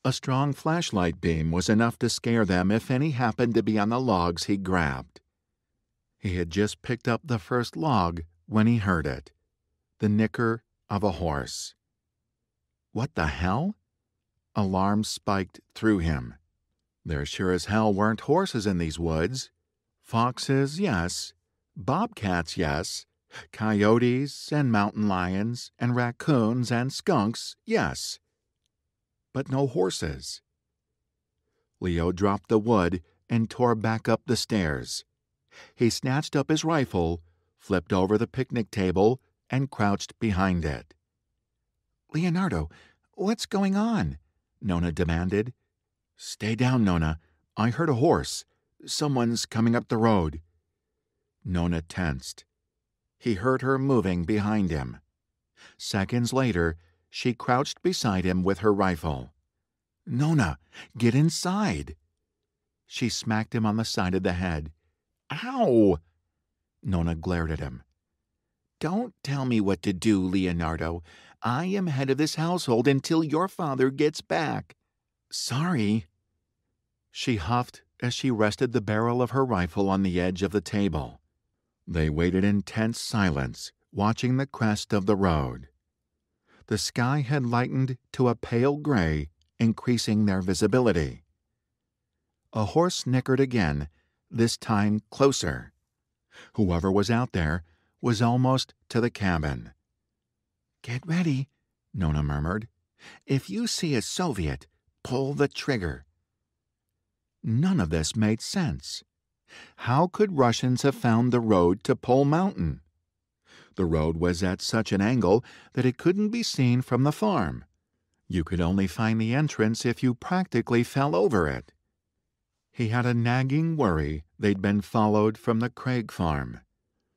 A strong flashlight beam was enough to scare them if any happened to be on the logs he grabbed. He had just picked up the first log when he heard it, the nicker of a horse. What the hell? Alarm spiked through him. There sure as hell weren't horses in these woods. Foxes, yes. Bobcats, yes. Coyotes and mountain lions and raccoons and skunks, yes. But no horses. Leo dropped the wood and tore back up the stairs. He snatched up his rifle, flipped over the picnic table, and crouched behind it. "Leonardo, what's going on?" Nona demanded. "Stay down, Nona. I heard a horse. Someone's coming up the road." Nona tensed. He heard her moving behind him. Seconds later, she crouched beside him with her rifle. "Nona, get inside." She smacked him on the side of the head. "Ow!" Nona glared at him. "Don't tell me what to do, Leonardo. I am head of this household until your father gets back." "Sorry." She huffed as she rested the barrel of her rifle on the edge of the table. They waited in tense silence, watching the crest of the road. The sky had lightened to a pale gray, increasing their visibility. A horse nickered again, this time closer. Whoever was out there was almost to the cabin. "Get ready," Nona murmured. "If you see a Soviet, pull the trigger." None of this made sense. How could Russians have found the road to Pole Mountain? The road was at such an angle that it couldn't be seen from the farm. You could only find the entrance if you practically fell over it. He had a nagging worry they'd been followed from the Craig farm.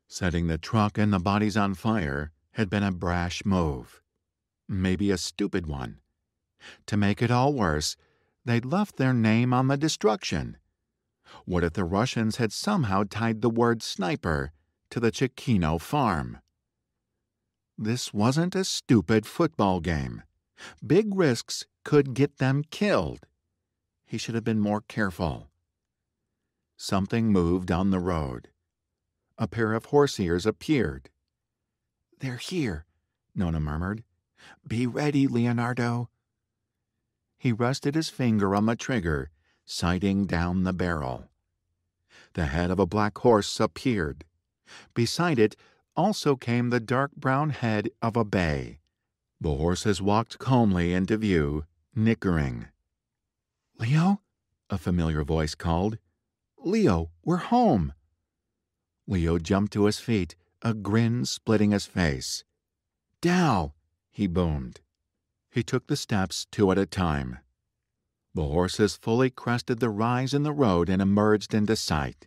Setting the truck and the bodies on fire had been a brash move. Maybe a stupid one. To make it all worse, they'd left their name on the destruction. What if the Russians had somehow tied the word sniper to the Cecchino farm? This wasn't a stupid football game. Big risks could get them killed. He should have been more careful. Something moved on the road. A pair of horse ears appeared. "They're here," Nona murmured. "Be ready, Leonardo." He rested his finger on the trigger, sighting down the barrel. The head of a black horse appeared. Beside it also came the dark brown head of a bay. The horses walked calmly into view, nickering. "Leo?" a familiar voice called. "Leo, we're home." Leo jumped to his feet, a grin splitting his face. "Dal!" he boomed. He took the steps 2 at a time. The horses fully crested the rise in the road and emerged into sight.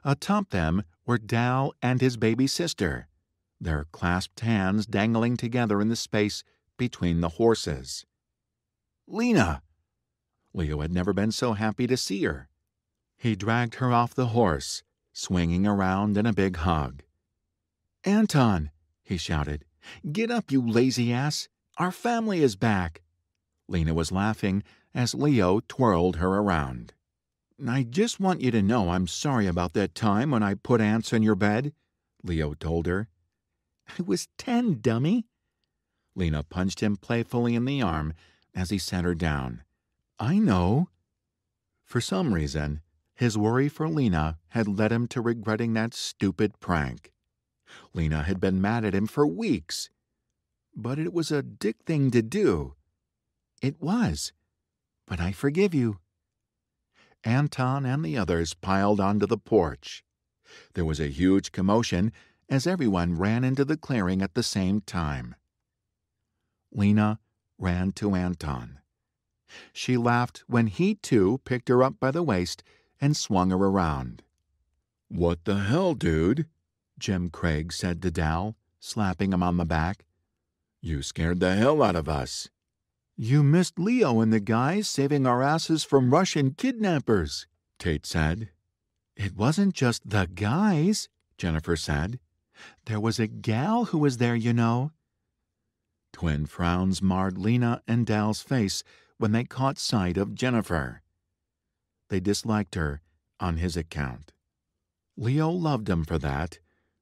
Atop them were Dal and his baby sister, their clasped hands dangling together in the space between the horses. "Lena!" Leo had never been so happy to see her. He dragged her off the horse, swinging around in a big hug. "Anton!" he shouted. "Get up, you lazy ass! Our family is back!" Lena was laughing as Leo twirled her around. I just want you to know I'm sorry about that time when I put ants in your bed, Leo told her. I was 10, dummy. Lena punched him playfully in the arm as he set her down. I know. For some reason, his worry for Lena had led him to regretting that stupid prank. Lena had been mad at him for weeks. But it was a dick thing to do. It was. But I forgive you. Anton and the others piled onto the porch. There was a huge commotion as everyone ran into the clearing at the same time. Lena ran to Anton. She laughed when he, too, picked her up by the waist and swung her around. What the hell, dude? Jim Craig said to Dal, slapping him on the back. You scared the hell out of us. You missed Leo and the guys saving our asses from Russian kidnappers, Tate said. It wasn't just the guys, Jennifer said. There was a gal who was there, you know. Twin frowns marred Lena and Dal's face when they caught sight of Jennifer. They disliked her on his account. Leo loved him for that,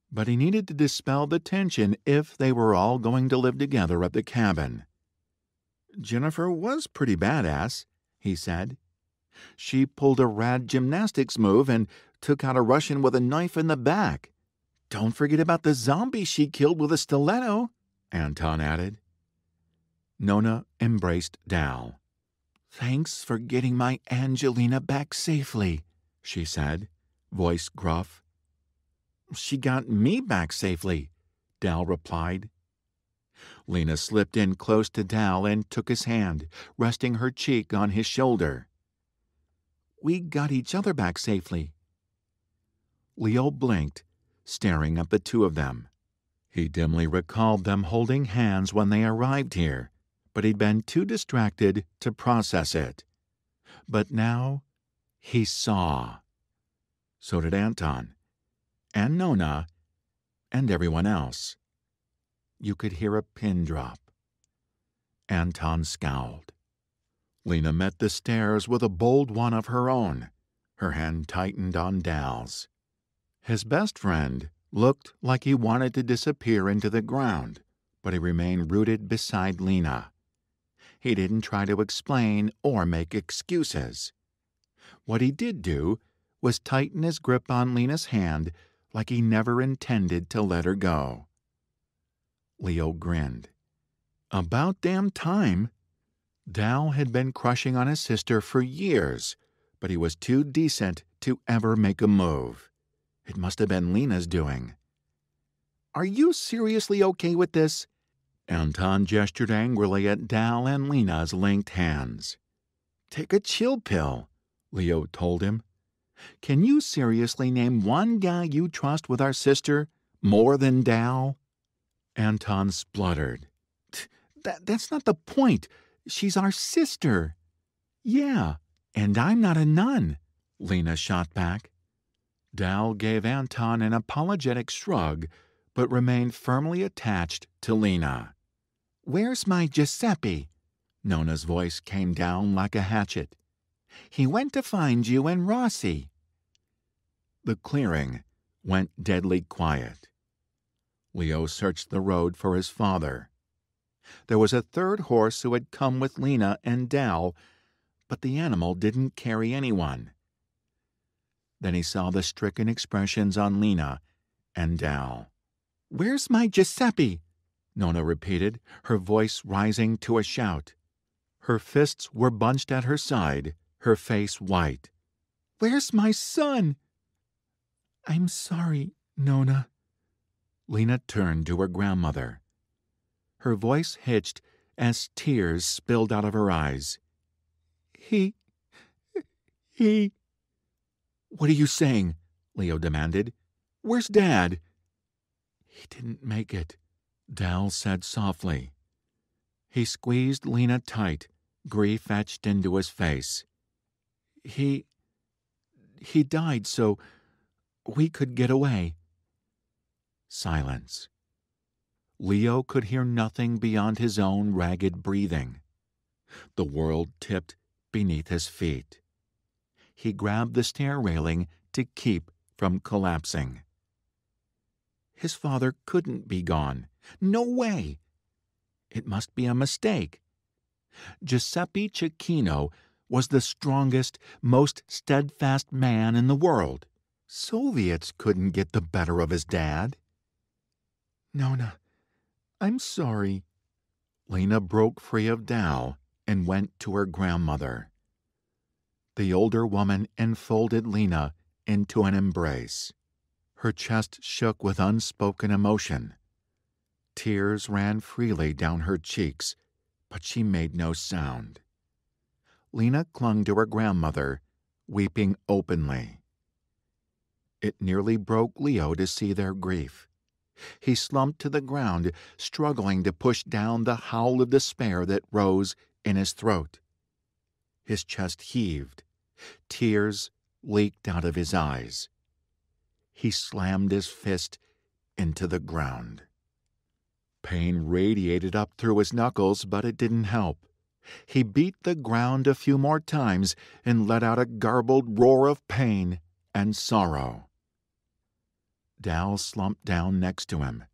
but he needed to dispel the tension if they were all going to live together at the cabin. Jennifer was pretty badass, he said. She pulled a rad gymnastics move and took out a Russian with a knife in the back. Don't forget about the zombie she killed with a stiletto, Anton added. Nona embraced Dal. Thanks for getting my Angelina back safely, she said, voice gruff. She got me back safely, Dal replied. Lena slipped in close to Dal and took his hand, resting her cheek on his shoulder. We got each other back safely. Leo blinked, staring at the two of them. He dimly recalled them holding hands when they arrived here, but he'd been too distracted to process it. But now he saw. So did Anton, and Nona, and everyone else. You could hear a pin drop. Anton scowled. Lena met the stares with a bold one of her own. Her hand tightened on Dal's. His best friend looked like he wanted to disappear into the ground, but he remained rooted beside Lena. He didn't try to explain or make excuses. What he did do was tighten his grip on Lena's hand like he never intended to let her go. Leo grinned. About damn time. Dal had been crushing on his sister for years, but he was too decent to ever make a move. It must have been Lena's doing. Are you seriously okay with this? Anton gestured angrily at Dal and Lena's linked hands. Take a chill pill, Leo told him. Can you seriously name one guy you trust with our sister more than Dal? Anton spluttered. That's not the point. She's our sister. Yeah, and I'm not a nun, Lena shot back. Dal gave Anton an apologetic shrug, but remained firmly attached to Lena. Where's my Giuseppe? Nona's voice came down like a hatchet. He went to find you and Rossi. The clearing went deadly quiet. Leo searched the road for his father. There was a third horse who had come with Lena and Dal, but the animal didn't carry anyone. Then he saw the stricken expressions on Lena and Dal. Where's my Giuseppe? Nona repeated, her voice rising to a shout. Her fists were bunched at her side, her face white. Where's my son? I'm sorry, Nona. Lena turned to her grandmother. Her voice hitched as tears spilled out of her eyes. He... What are you saying? Leo demanded. Where's Dad? He didn't make it, Dal said softly. He squeezed Lena tight, grief etched into his face. He died so we could get away. Silence. Leo could hear nothing beyond his own ragged breathing. The world tipped beneath his feet. He grabbed the stair railing to keep from collapsing. His father couldn't be gone. No way! It must be a mistake. Giuseppe Cecchino was the strongest, most steadfast man in the world. Soviets couldn't get the better of his dad. Nona, I'm sorry. Lena broke free of Dal and went to her grandmother. The older woman enfolded Lena into an embrace. Her chest shook with unspoken emotion. Tears ran freely down her cheeks, but she made no sound. Lena clung to her grandmother, weeping openly. It nearly broke Leo to see their grief. He slumped to the ground, struggling to push down the howl of despair that rose in his throat. His chest heaved. Tears leaked out of his eyes. He slammed his fist into the ground. Pain radiated up through his knuckles, but it didn't help. He beat the ground a few more times and let out a garbled roar of pain and sorrow. Dal slumped down next to him.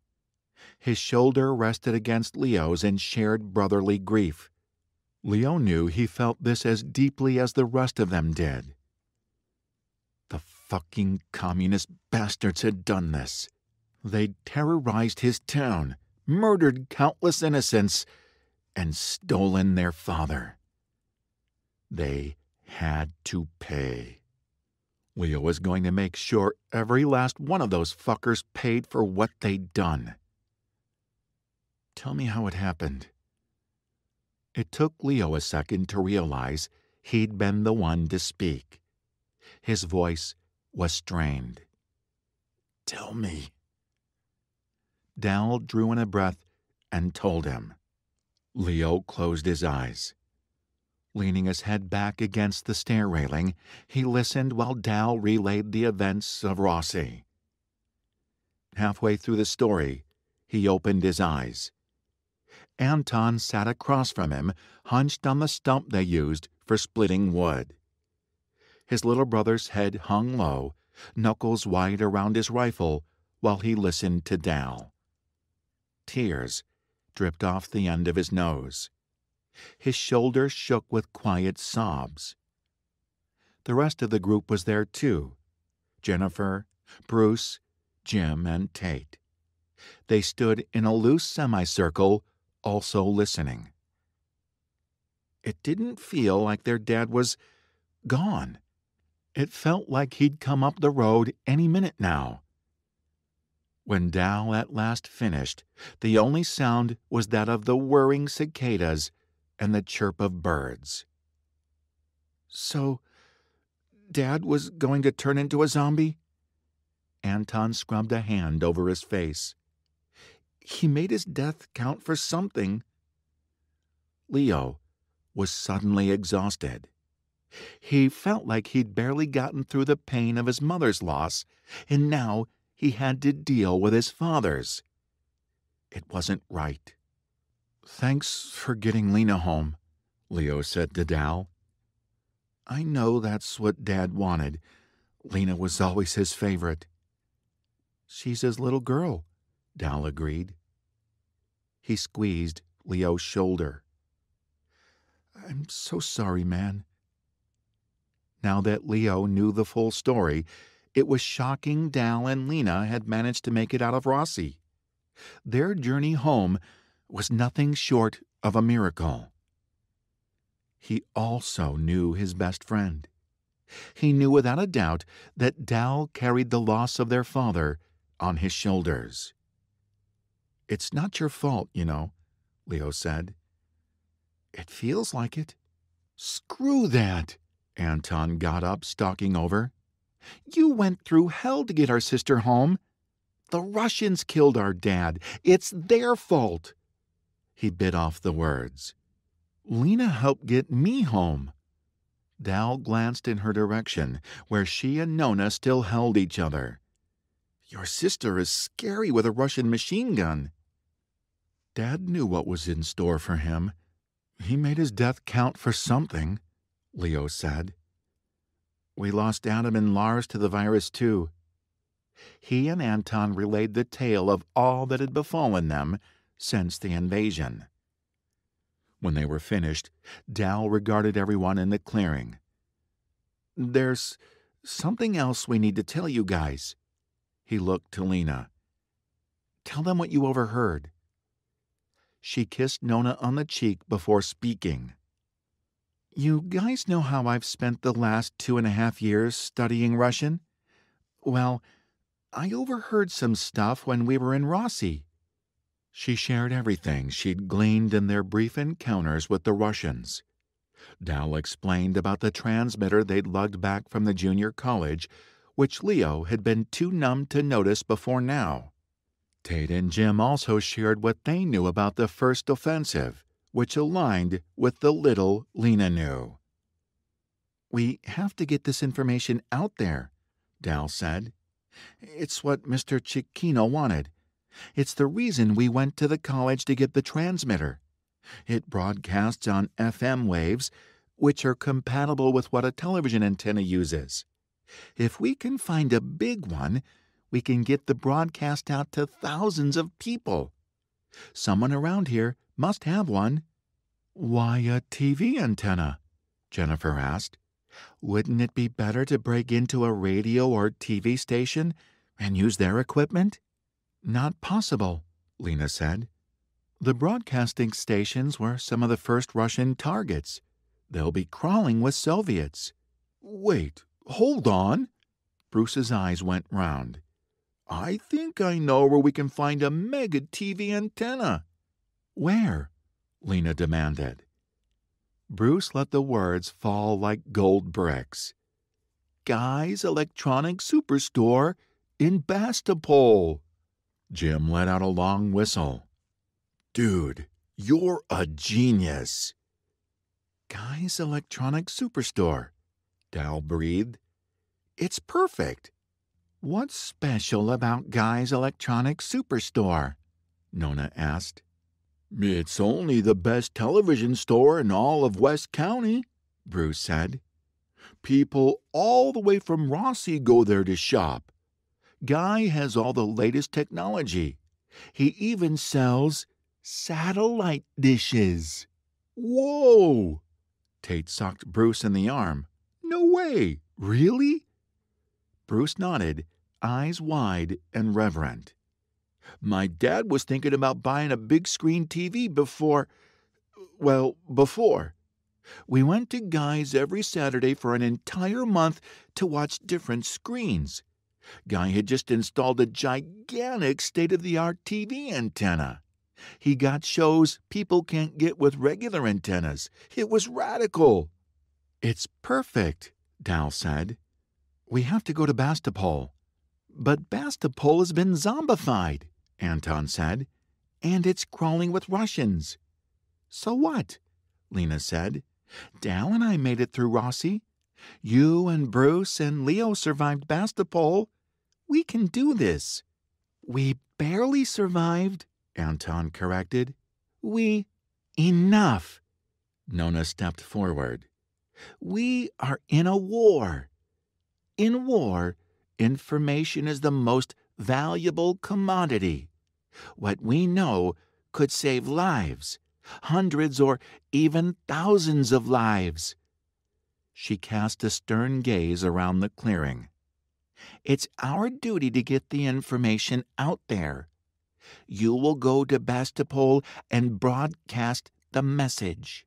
His shoulder rested against Leo's in shared brotherly grief. Leo knew he felt this as deeply as the rest of them did. The fucking communist bastards had done this. They'd terrorized his town, murdered countless innocents, and stolen their father. They had to pay. Leo was going to make sure every last one of those fuckers paid for what they'd done. Tell me how it happened. It took Leo a second to realize he'd been the one to speak. His voice was strained. Tell me. Dal drew in a breath and told him. Leo closed his eyes. Leaning his head back against the stair railing, he listened while Dal relayed the events of Rossi. Halfway through the story, he opened his eyes. Anton sat across from him, hunched on the stump they used for splitting wood. His little brother's head hung low, knuckles wide around his rifle, while he listened to Dal. Tears dripped off the end of his nose. His shoulders shook with quiet sobs. The rest of the group was there too. Jennifer, Bruce, Jim, and Tate. They stood in a loose semicircle, also listening. It didn't feel like their dad was gone. It felt like he'd come up the road any minute now. When Dal at last finished, the only sound was that of the whirring cicadas and the chirp of birds. So, Dad was going to turn into a zombie? Anton scrubbed a hand over his face. He made his death count for something. Leo was suddenly exhausted. He felt like he'd barely gotten through the pain of his mother's loss, and now he had to deal with his father's. It wasn't right. Thanks for getting Lena home, Leo said to Dal. I know that's what Dad wanted. Lena was always his favorite. She's his little girl, Dal agreed. He squeezed Leo's shoulder. I'm so sorry, man. Now that Leo knew the full story, it was shocking Dal and Lena had managed to make it out of Rossi. Their journey home was nothing short of a miracle. He also knew his best friend. He knew without a doubt that Dal carried the loss of their father on his shoulders. It's not your fault, you know, Leo said. It feels like it. Screw that! Anton got up, stalking over. You went through hell to get our sister home. The Russians killed our dad. It's their fault. He bit off the words. Lena helped get me home. Dal glanced in her direction, where she and Nona still held each other. Your sister is scary with a Russian machine gun. Dad knew what was in store for him. He made his death count for something, Leo said. We lost Adam and Lars to the virus, too. He and Anton relayed the tale of all that had befallen them since the invasion. When they were finished, Dal regarded everyone in the clearing. "There's something else we need to tell you guys." He looked to Lena. "Tell them what you overheard." She kissed Nona on the cheek before speaking. "You guys know how I've spent the last 2.5 years studying Russian? Well, I overheard some stuff when we were in Rossi." She shared everything she'd gleaned in their brief encounters with the Russians. Dal explained about the transmitter they'd lugged back from the junior college, which Leo had been too numb to notice before now. Tate and Jim also shared what they knew about the first offensive, which aligned with the little Lena knew. "We have to get this information out there," Dal said. "It's what Mr. Cicchino wanted. It's the reason we went to the college to get the transmitter. It broadcasts on FM waves, which are compatible with what a television antenna uses. If we can find a big one, we can get the broadcast out to thousands of people. Someone around here must have one." "Why a TV antenna?" Jennifer asked. "Wouldn't it be better to break into a radio or TV station and use their equipment?" "Not possible," Lena said. "The broadcasting stations were some of the first Russian targets. They'll be crawling with Soviets." "Wait, hold on." Bruce's eyes went round. "I think I know where we can find a mega TV antenna." "Where?" Lena demanded. Bruce let the words fall like gold bricks. "Guy's Electronic Superstore in Bastopol." Jim let out a long whistle. "Dude, you're a genius." "Guy's Electronic Superstore," Dal breathed. "It's perfect." "What's special about Guy's Electronic Superstore?" Nona asked. "It's only the best television store in all of West County," Bruce said. "People all the way from Rossi go there to shop. Guy has all the latest technology. He even sells satellite dishes." "Whoa!" Tate socked Bruce in the arm. "No way! Really?" Bruce nodded, eyes wide and reverent. "My dad was thinking about buying a big screen TV before. We went to Guy's every Saturday for an entire month to watch different screens. Guy had just installed a gigantic state-of-the-art TV antenna. He got shows people can't get with regular antennas. It was radical." "It's perfect," Dal said. "We have to go to Bastopol." "But Bastopol has been zombified," Anton said, "and it's crawling with Russians." "So what?" Lena said. "Dal and I made it through Rossi. You and Bruce and Leo survived Bastopol. We can do this." "We barely survived," Anton corrected. Enough." Nona stepped forward. "We are in a war. In war, information is the most valuable commodity. What we know could save lives, hundreds or even thousands of lives." She cast a stern gaze around the clearing. "It's our duty to get the information out there. You will go to Bastopol and broadcast the message."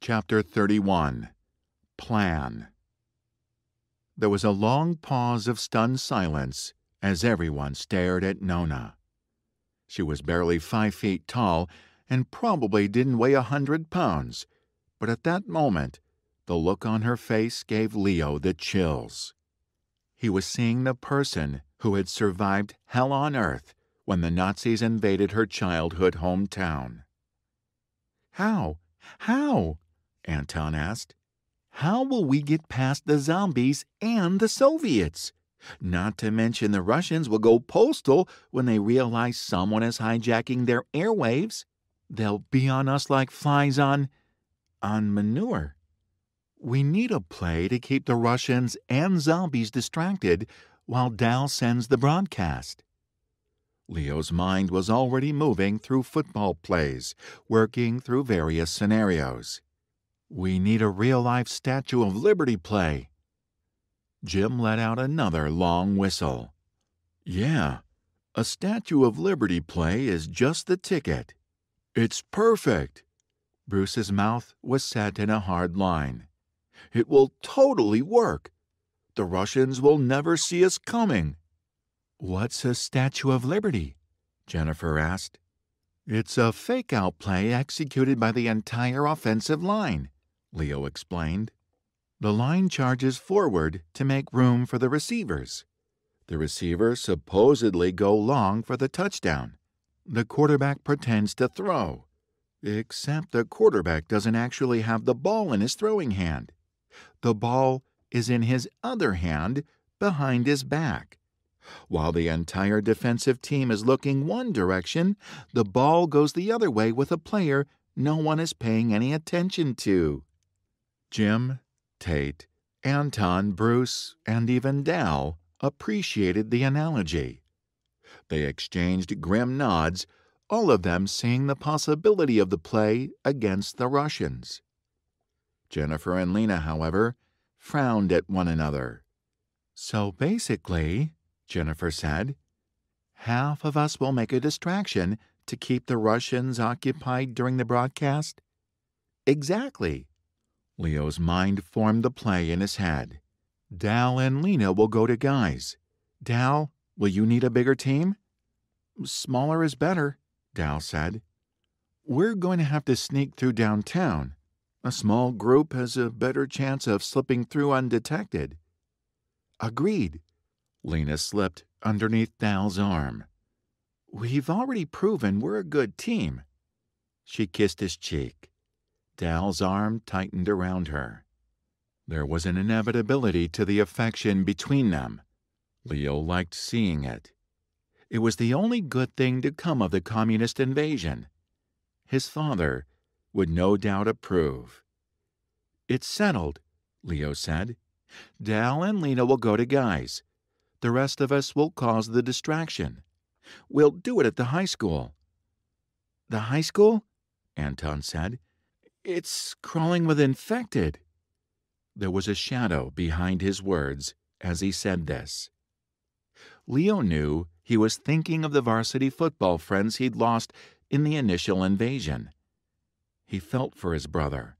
Chapter 31. Plan. There was a long pause of stunned silence as everyone stared at Nona. She was barely 5 feet tall and probably didn't weigh 100 pounds, but at that moment, the look on her face gave Leo the chills. He was seeing the person who had survived hell on earth when the Nazis invaded her childhood hometown. How? Anton asked. "How will we get past the zombies and the Soviets? Not to mention the Russians will go postal when they realize someone is hijacking their airwaves. They'll be on us like flies on..." On manure. We need a play to keep the Russians and zombies distracted while Dal sends the broadcast. Leo's mind was already moving through football plays, working through various scenarios. We need a real-life Statue of Liberty play. Jim let out another long whistle. Yeah, a Statue of Liberty play is just the ticket. It's perfect. Bruce's mouth was set in a hard line. It will totally work. The Russians will never see us coming. What's a Statue of Liberty? Jennifer asked. It's a fake-out play executed by the entire offensive line, Leo explained. The line charges forward to make room for the receivers. The receivers supposedly go long for the touchdown. The quarterback pretends to throw, except the quarterback doesn't actually have the ball in his throwing hand. The ball is in his other hand behind his back. While the entire defensive team is looking one direction, the ball goes the other way with a player no one is paying any attention to. Jim, Tate, Anton, Bruce, and even Dal appreciated the analogy. They exchanged grim nods, all of them seeing the possibility of the play against the Russians. Jennifer and Lena, however, frowned at one another. So basically, Jennifer said, half of us will make a distraction to keep the Russians occupied during the broadcast? Exactly. Leo's mind formed the play in his head. Dal and Lena will go to guys. Dal, will you need a bigger team? Smaller is better, Dal said. We're going to have to sneak through downtown. A small group has a better chance of slipping through undetected. Agreed. Lena slipped underneath Dal's arm. We've already proven we're a good team. She kissed his cheek. Dal's arm tightened around her. There was an inevitability to the affection between them. Leo liked seeing it. It was the only good thing to come of the communist invasion. His father would no doubt approve. It's settled, Leo said. Dal and Lena will go to guys. The rest of us will cause the distraction. We'll do it at the high school. The high school? Anton said. It's crawling with infected. There was a shadow behind his words as he said this. Leo knew he was thinking of the varsity football friends he'd lost in the initial invasion. He felt for his brother.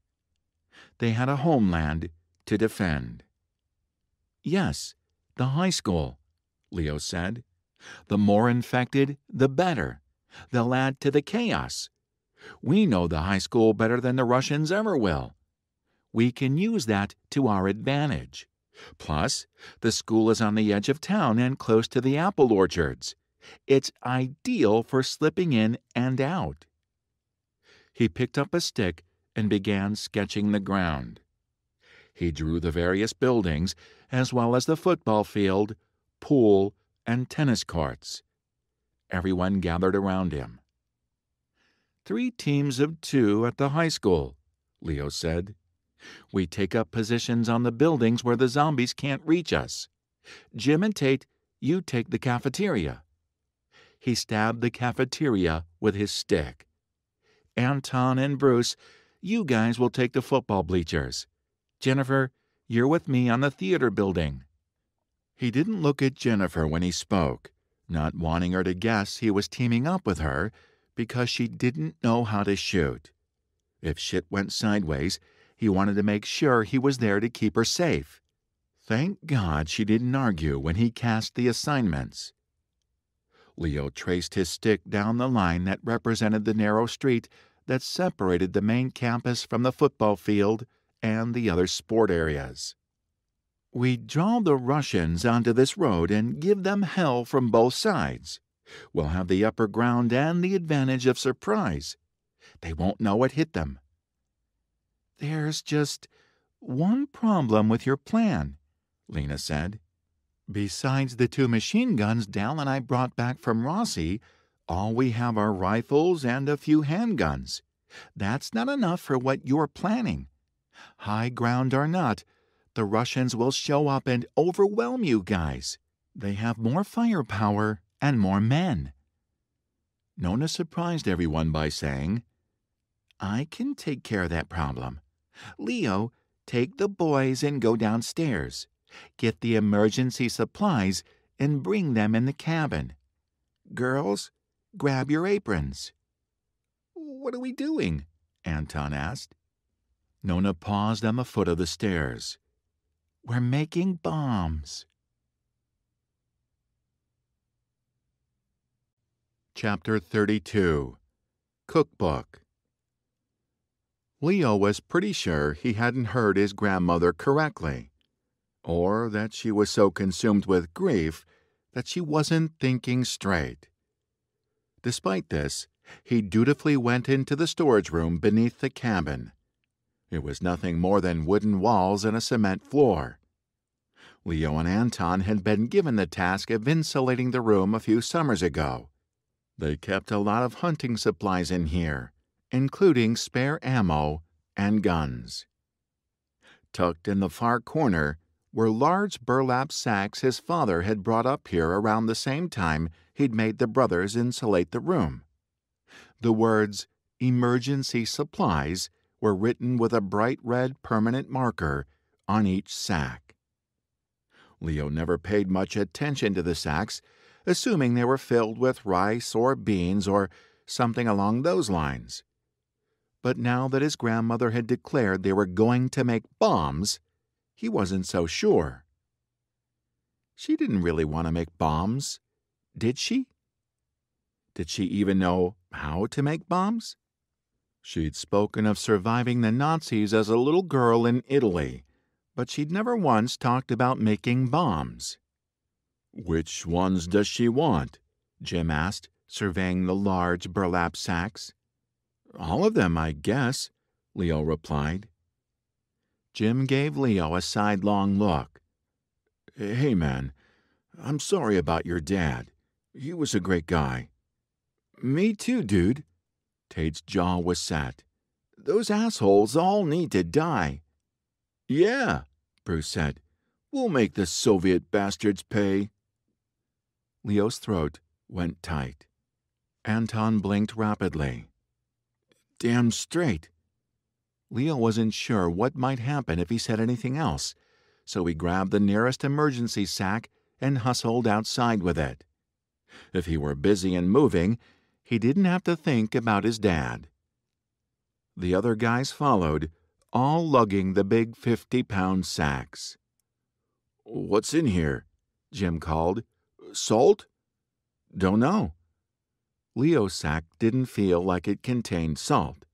They had a homeland to defend. Yes, the high school, Leo said. The more infected, the better. They'll add to the chaos. We know the high school better than the Russians ever will. We can use that to our advantage. Plus, the school is on the edge of town and close to the apple orchards. It's ideal for slipping in and out. He picked up a stick and began sketching the ground. He drew the various buildings, as well as the football field, pool, and tennis courts. Everyone gathered around him. 3 teams of 2 at the high school, Leo said. We take up positions on the buildings where the zombies can't reach us. Jim and Tate, you take the cafeteria. He stabbed the cafeteria with his stick. Anton and Bruce, you guys will take the football bleachers. Jennifer, you're with me on the theater building. He didn't look at Jennifer when he spoke, not wanting her to guess he was teaming up with her because she didn't know how to shoot. If shit went sideways, he wanted to make sure he was there to keep her safe. Thank God she didn't argue when he cast the assignments. Leo traced his stick down the line that represented the narrow street that separated the main campus from the football field and the other sport areas. We draw the Russians onto this road and give them hell from both sides. We'll have the upper ground and the advantage of surprise. They won't know it hit them. There's just one problem with your plan, Lena said. Besides the 2 machine guns Dal and I brought back from Rossi, all we have are rifles and a few handguns. That's not enough for what you're planning. High ground or not, the Russians will show up and overwhelm you guys. They have more firepower and more men." Nona surprised everyone by saying, "I can take care of that problem. Leo, take the boys and go downstairs. Get the emergency supplies and bring them in the cabin. Girls, grab your aprons." "What are we doing?" Anton asked. Nona paused on the foot of the stairs. "We're making bombs." Chapter 32. Cookbook. Leo was pretty sure he hadn't heard his grandmother correctly, or that she was so consumed with grief that she wasn't thinking straight. Despite this, he dutifully went into the storage room beneath the cabin. It was nothing more than wooden walls and a cement floor. Leo and Anton had been given the task of insulating the room a few summers ago. They kept a lot of hunting supplies in here, including spare ammo and guns. Tucked in the far corner were large burlap sacks his father had brought up here around the same time he'd made the brothers insulate the room. The words "emergency supplies" were written with a bright red permanent marker on each sack. Leo never paid much attention to the sacks, assuming they were filled with rice or beans or something along those lines. But now that his grandmother had declared they were going to make bombs, he wasn't so sure. She didn't really want to make bombs, did she? Did she even know how to make bombs? She'd spoken of surviving the Nazis as a little girl in Italy, but she'd never once talked about making bombs. "Which ones does she want?" Jim asked, surveying the large burlap sacks. "All of them, I guess," Leo replied. Jim gave Leo a sidelong look. "Hey, man, I'm sorry about your dad. He was a great guy." "Me too, dude." Tate's jaw was set. "Those assholes all need to die." "Yeah," Bruce said. "We'll make the Soviet bastards pay." Leo's throat went tight. Anton blinked rapidly. "Damn straight." Leo wasn't sure what might happen if he said anything else, so he grabbed the nearest emergency sack and hustled outside with it. If he were busy and moving, he didn't have to think about his dad. The other guys followed, all lugging the big 50-pound sacks. "What's in here?" Jim called. "Salt?" "Don't know." Leo's sack didn't feel like it contained salt.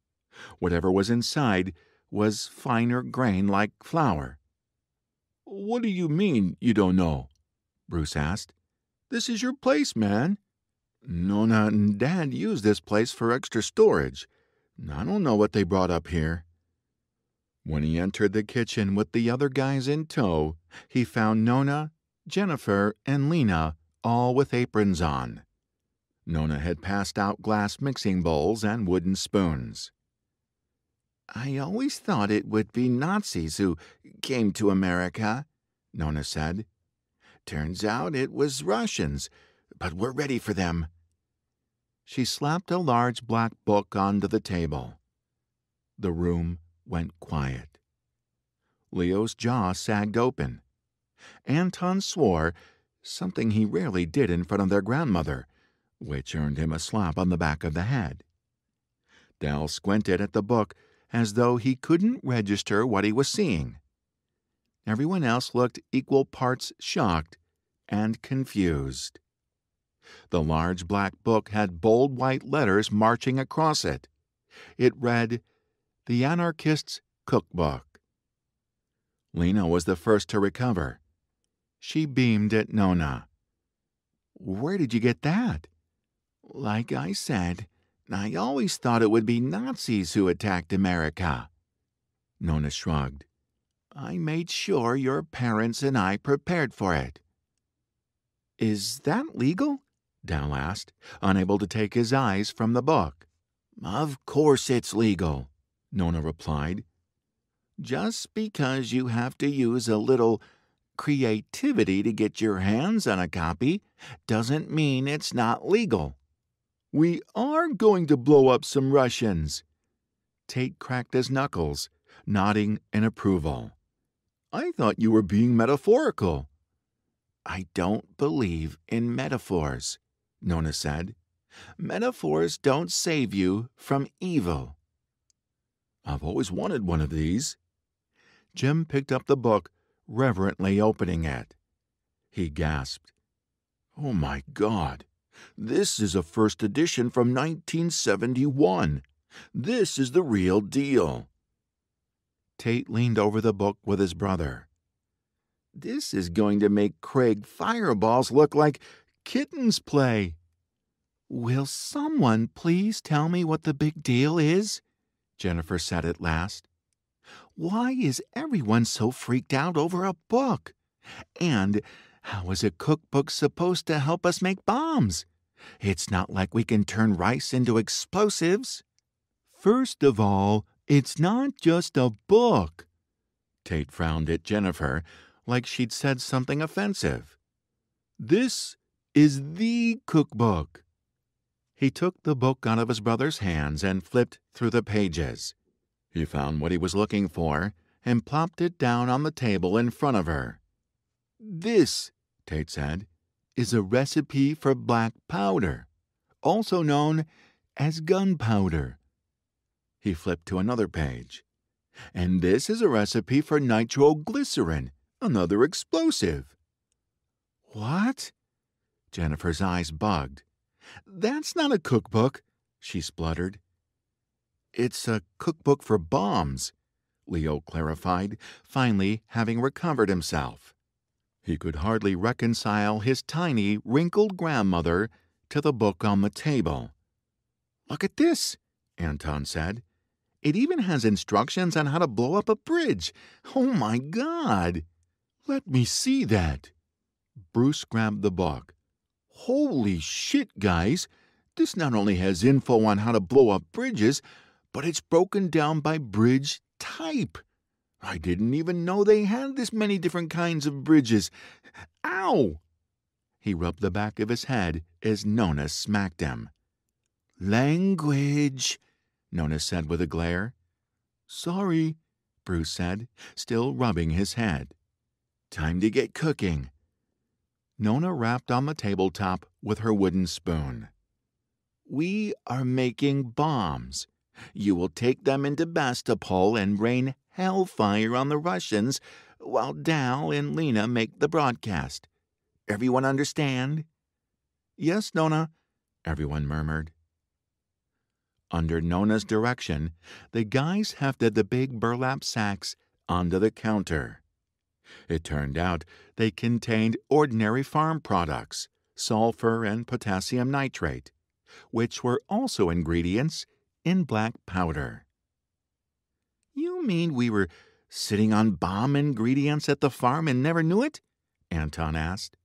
Whatever was inside was finer grain like flour. "What do you mean you don't know?" Bruce asked. "This is your place, man." "Nona and Dad use this place for extra storage. I don't know what they brought up here." When he entered the kitchen with the other guys in tow, he found Nona, Jennifer, and Lena all with aprons on. Nona had passed out glass mixing bowls and wooden spoons. "I always thought it would be Nazis who came to America," Nona said. "Turns out it was Russians, but we're ready for them." She slapped a large black book onto the table. The room went quiet. Leo's jaw sagged open. Anton swore, something he rarely did in front of their grandmother, which earned him a slap on the back of the head. Dal squinted at the book as though he couldn't register what he was seeing. Everyone else looked equal parts shocked and confused. The large black book had bold white letters marching across it. It read, "The Anarchist's Cookbook." Lena was the first to recover. She beamed at Nona. "Where did you get that?" "Like I said, I always thought it would be Nazis who attacked America." Nona shrugged. "I made sure your parents and I prepared for it." "Is that legal?" Dal asked, unable to take his eyes from the book. Of course it's legal, Nona replied. Just because you have to use a little creativity to get your hands on a copy doesn't mean it's not legal. We are going to blow up some Russians. Tate cracked his knuckles, nodding in approval. I thought you were being metaphorical. I don't believe in metaphors, Nona said. Metaphors don't save you from evil. I've always wanted one of these. Jim picked up the book, reverently opening it. He gasped. Oh my God! This is a first edition from 1971. This is the real deal. Tate leaned over the book with his brother. This is going to make Craig fireballs look like kittens play. Will someone please tell me what the big deal is? Jennifer said at last. Why is everyone so freaked out over a book? And how is a cookbook supposed to help us make bombs? It's not like we can turn rice into explosives. First of all, it's not just a book. Tate frowned at Jennifer like she'd said something offensive. This is the cookbook. He took the book out of his brother's hands and flipped through the pages. He found what he was looking for and plopped it down on the table in front of her. This, Tate said, is a recipe for black powder, also known as gunpowder. He flipped to another page. And this is a recipe for nitroglycerin, another explosive. What? Jennifer's eyes bugged. That's not a cookbook, she spluttered. It's a cookbook for bombs, Leo clarified, finally having recovered himself. He could hardly reconcile his tiny, wrinkled grandmother to the book on the table. Look at this, Anton said. It even has instructions on how to blow up a bridge. Oh, my God! Let me see that. Bruce grabbed the book. Holy shit, guys! This not only has info on how to blow up bridges, but it's broken down by bridge type. I didn't even know they had this many different kinds of bridges. Ow! He rubbed the back of his head as Nona smacked him. Language, Nona said with a glare. Sorry, Bruce said, still rubbing his head. Time to get cooking. Nona rapped on the tabletop with her wooden spoon. We are making bombs. You will take them into Sebastopol and rain hellfire on the Russians while Dal and Lena make the broadcast. Everyone understand? Yes, Nona, everyone murmured. Under Nona's direction, the guys hefted the big burlap sacks onto the counter. It turned out they contained ordinary farm products, sulfur and potassium nitrate, which were also ingredients in black powder. You mean we were sitting on bomb ingredients at the farm and never knew it? Anton asked.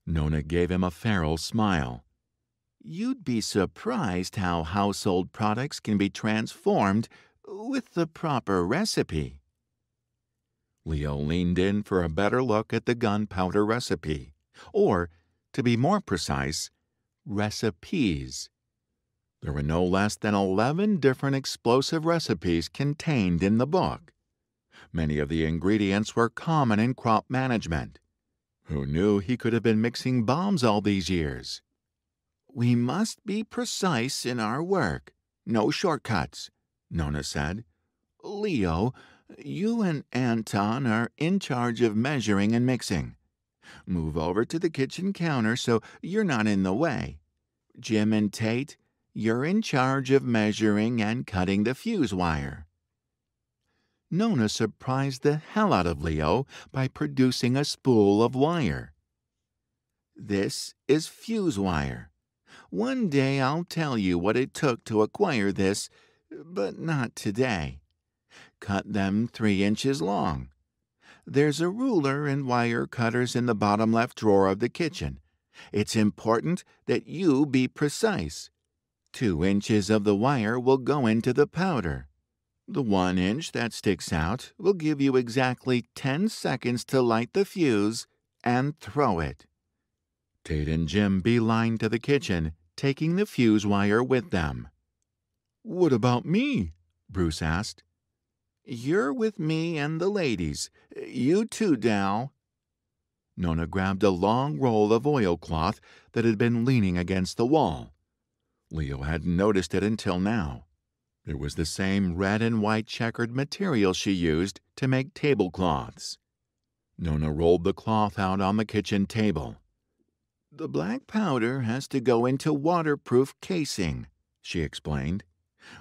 Nona gave him a feral smile. You'd be surprised how household products can be transformed with the proper recipe. Leo leaned in for a better look at the gunpowder recipe, or, to be more precise, recipes. There were no less than 11 different explosive recipes contained in the book. Many of the ingredients were common in crop management. Who knew he could have been mixing bombs all these years? We must be precise in our work. No shortcuts, Nona said. Leo, you and Anton are in charge of measuring and mixing. Move over to the kitchen counter so you're not in the way. Jim and Tate, you're in charge of measuring and cutting the fuse wire. Nona surprised the hell out of Leo by producing a spool of wire. This is fuse wire. One day I'll tell you what it took to acquire this, but not today. Cut them 3 inches long. There's a ruler and wire cutters in the bottom left drawer of the kitchen. It's important that you be precise. 2 inches of the wire will go into the powder. The 1 inch that sticks out will give you exactly 10 seconds to light the fuse and throw it." Tate and Jim beelined to the kitchen, taking the fuse wire with them. "What about me?" Bruce asked. "You're with me and the ladies. You too, Dal." Nona grabbed a long roll of oilcloth that had been leaning against the wall. Leo hadn't noticed it until now. It was the same red and white checkered material she used to make tablecloths. Nona rolled the cloth out on the kitchen table. "The black powder has to go into waterproof casing," she explained.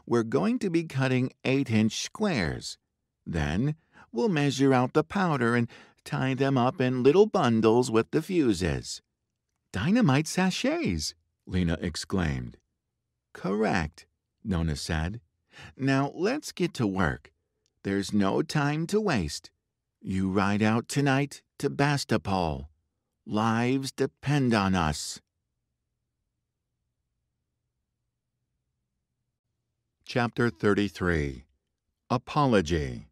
"We're going to be cutting 8-inch squares. Then we'll measure out the powder and tie them up in little bundles with the fuses." "Dynamite sachets!" Lena exclaimed. "Correct," Nona said. "Now let's get to work. There's no time to waste. You ride out tonight to Bastapol. Lives depend on us." Chapter 33. Apology.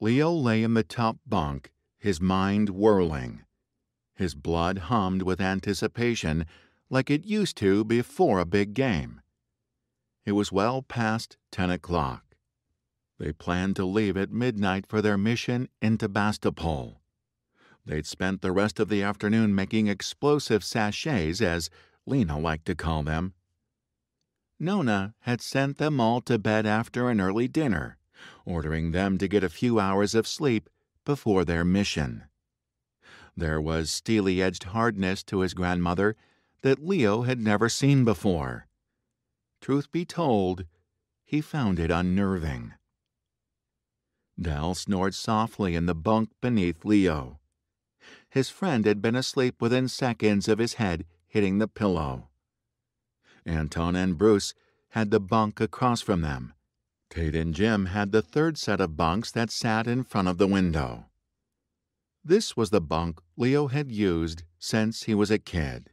Leo lay in the top bunk, his mind whirling. His blood hummed with anticipation like it used to before a big game. It was well past 10 o'clock. They planned to leave at midnight for their mission into Bastapol. They'd spent the rest of the afternoon making explosive sachets, as Lena liked to call them. Nona had sent them all to bed after an early dinner, ordering them to get a few hours of sleep before their mission. There was steely-edged hardness to his grandmother that Leo had never seen before. Truth be told, he found it unnerving. Dal snored softly in the bunk beneath Leo. His friend had been asleep within seconds of his head hitting the pillow. Anton and Bruce had the bunk across from them. Tate and Jim had the third set of bunks that sat in front of the window. This was the bunk Leo had used since he was a kid.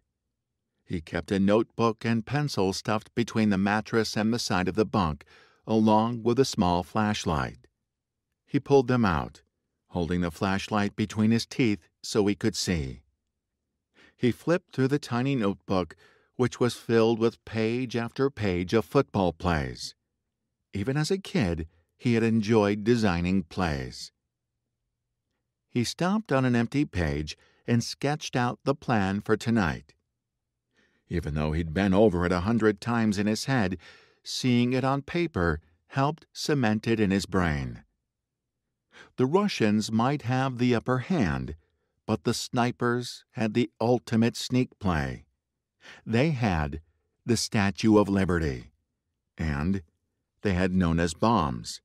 He kept a notebook and pencil stuffed between the mattress and the side of the bunk, along with a small flashlight. He pulled them out, holding the flashlight between his teeth so he could see. He flipped through the tiny notebook, which was filled with page after page of football plays. Even as a kid, he had enjoyed designing plays. He stopped on an empty page and sketched out the plan for tonight. Even though he'd been over it 100 times in his head, seeing it on paper helped cement it in his brain. The Russians might have the upper hand, but the snipers had the ultimate sneak play. They had the Statue of Liberty, and they had Nona's bombs.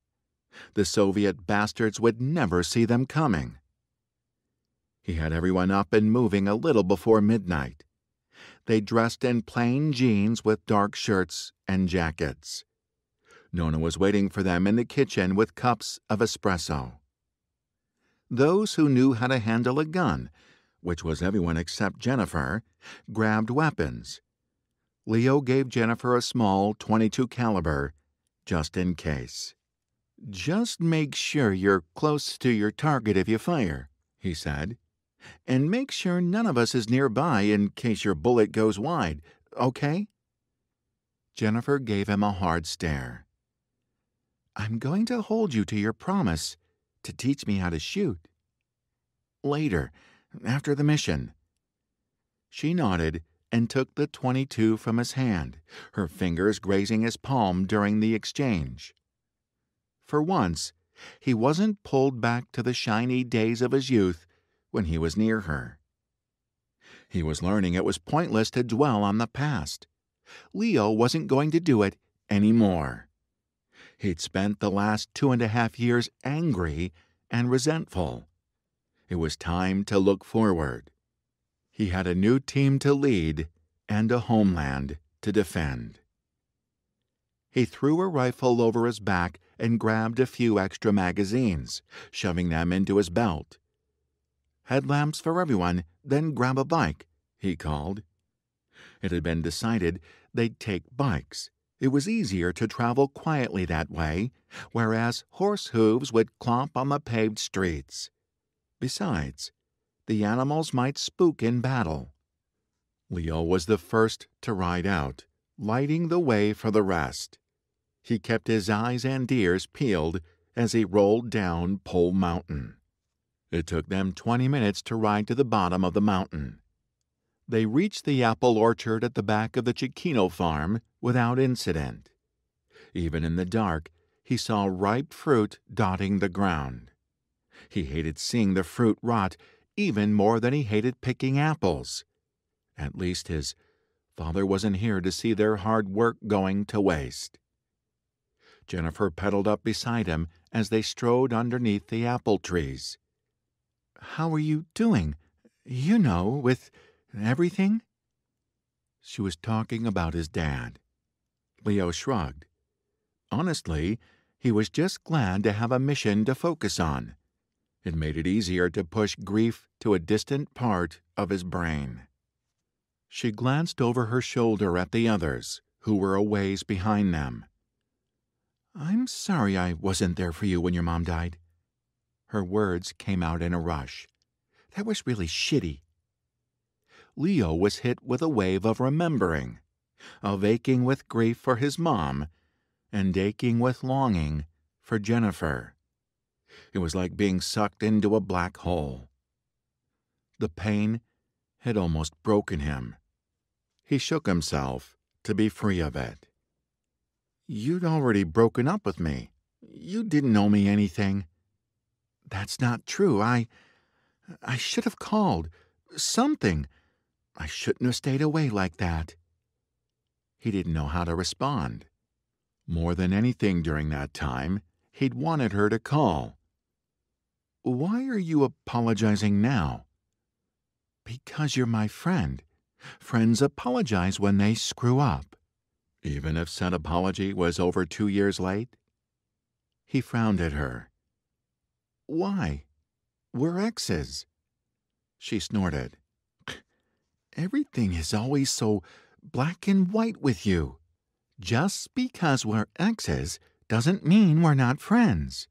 The Soviet bastards would never see them coming. He had everyone up and moving a little before midnight. They dressed in plain jeans with dark shirts and jackets. Nona was waiting for them in the kitchen with cups of espresso. Those who knew how to handle a gun, which was everyone except Jennifer, grabbed weapons. Leo gave Jennifer a small .22 caliber, just in case. "Just make sure you're close to your target if you fire," he said. "And make sure none of us is nearby in case your bullet goes wide, okay?" Jennifer gave him a hard stare. "I'm going to hold you to your promise to teach me how to shoot." "Later, after the mission." She nodded and took the .22 from his hand, her fingers grazing his palm during the exchange. For once, he wasn't pulled back to the shiny days of his youth when he was near her. He was learning it was pointless to dwell on the past. Leo wasn't going to do it anymore. He'd spent the last 2.5 years angry and resentful. It was time to look forward. He had a new team to lead and a homeland to defend. He threw a rifle over his back and grabbed a few extra magazines, shoving them into his belt. "Headlamps for everyone, then grab a bike," he called. It had been decided they'd take bikes. It was easier to travel quietly that way, whereas horse hooves would clomp on the paved streets. Besides, the animals might spook in battle. Leo was the first to ride out, lighting the way for the rest. He kept his eyes and ears peeled as he rolled down Pole Mountain. It took them 20 minutes to ride to the bottom of the mountain. They reached the apple orchard at the back of the Chiquino farm without incident. Even in the dark, he saw ripe fruit dotting the ground. He hated seeing the fruit rot even more than he hated picking apples. At least his father wasn't here to see their hard work going to waste. Jennifer pedaled up beside him as they strode underneath the apple trees. "How are you doing? You know, with everything?" She was talking about his dad. Leo shrugged. Honestly, he was just glad to have a mission to focus on. It made it easier to push grief to a distant part of his brain. She glanced over her shoulder at the others, who were a ways behind them. "I'm sorry I wasn't there for you when your mom died." Her words came out in a rush. "That was really shitty." Leo was hit with a wave of remembering, of aching with grief for his mom, and aching with longing for Jennifer. It was like being sucked into a black hole. The pain had almost broken him. He shook himself to be free of it. "You'd already broken up with me. You didn't owe me anything." "That's not true. I should have called. Something. I shouldn't have stayed away like that." He didn't know how to respond. More than anything during that time, he'd wanted her to call. "Why are you apologizing now?" "Because you're my friend. Friends apologize when they screw up." Even if said apology was over 2 years late? He frowned at her. "Why? We're exes." She snorted. "Everything is always so black and white with you. Just because we're exes doesn't mean we're not friends."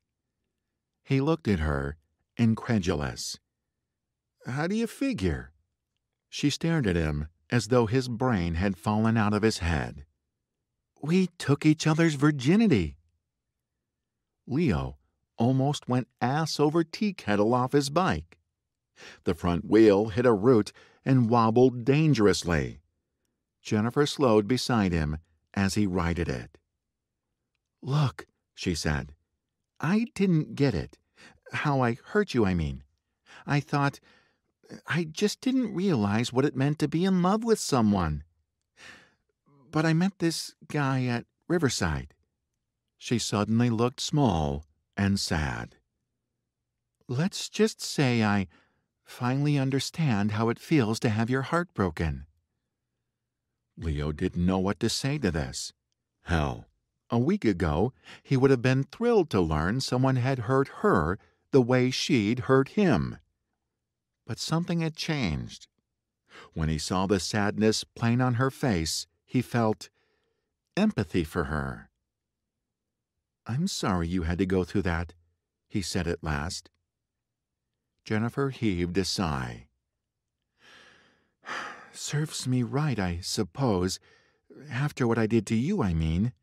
He looked at her, incredulous. "How do you figure?" She stared at him as though his brain had fallen out of his head. "We took each other's virginity." Leo almost went ass over tea kettle off his bike. The front wheel hit a root and wobbled dangerously. Jennifer slowed beside him as he righted it. "Look," she said, "I didn't get it. How I hurt you, I mean. I just didn't realize what it meant to be in love with someone. But I met this guy at Riverside." She suddenly looked small and sad. "Let's just say I finally understand how it feels to have your heart broken." Leo didn't know what to say to this. Hell, a week ago he would have been thrilled to learn someone had hurt her the way she'd hurt him. But something had changed. When he saw the sadness plain on her face, he felt empathy for her. "I'm sorry you had to go through that," he said at last. Jennifer heaved a sigh. "Serves me right, I suppose. After what I did to you, I mean."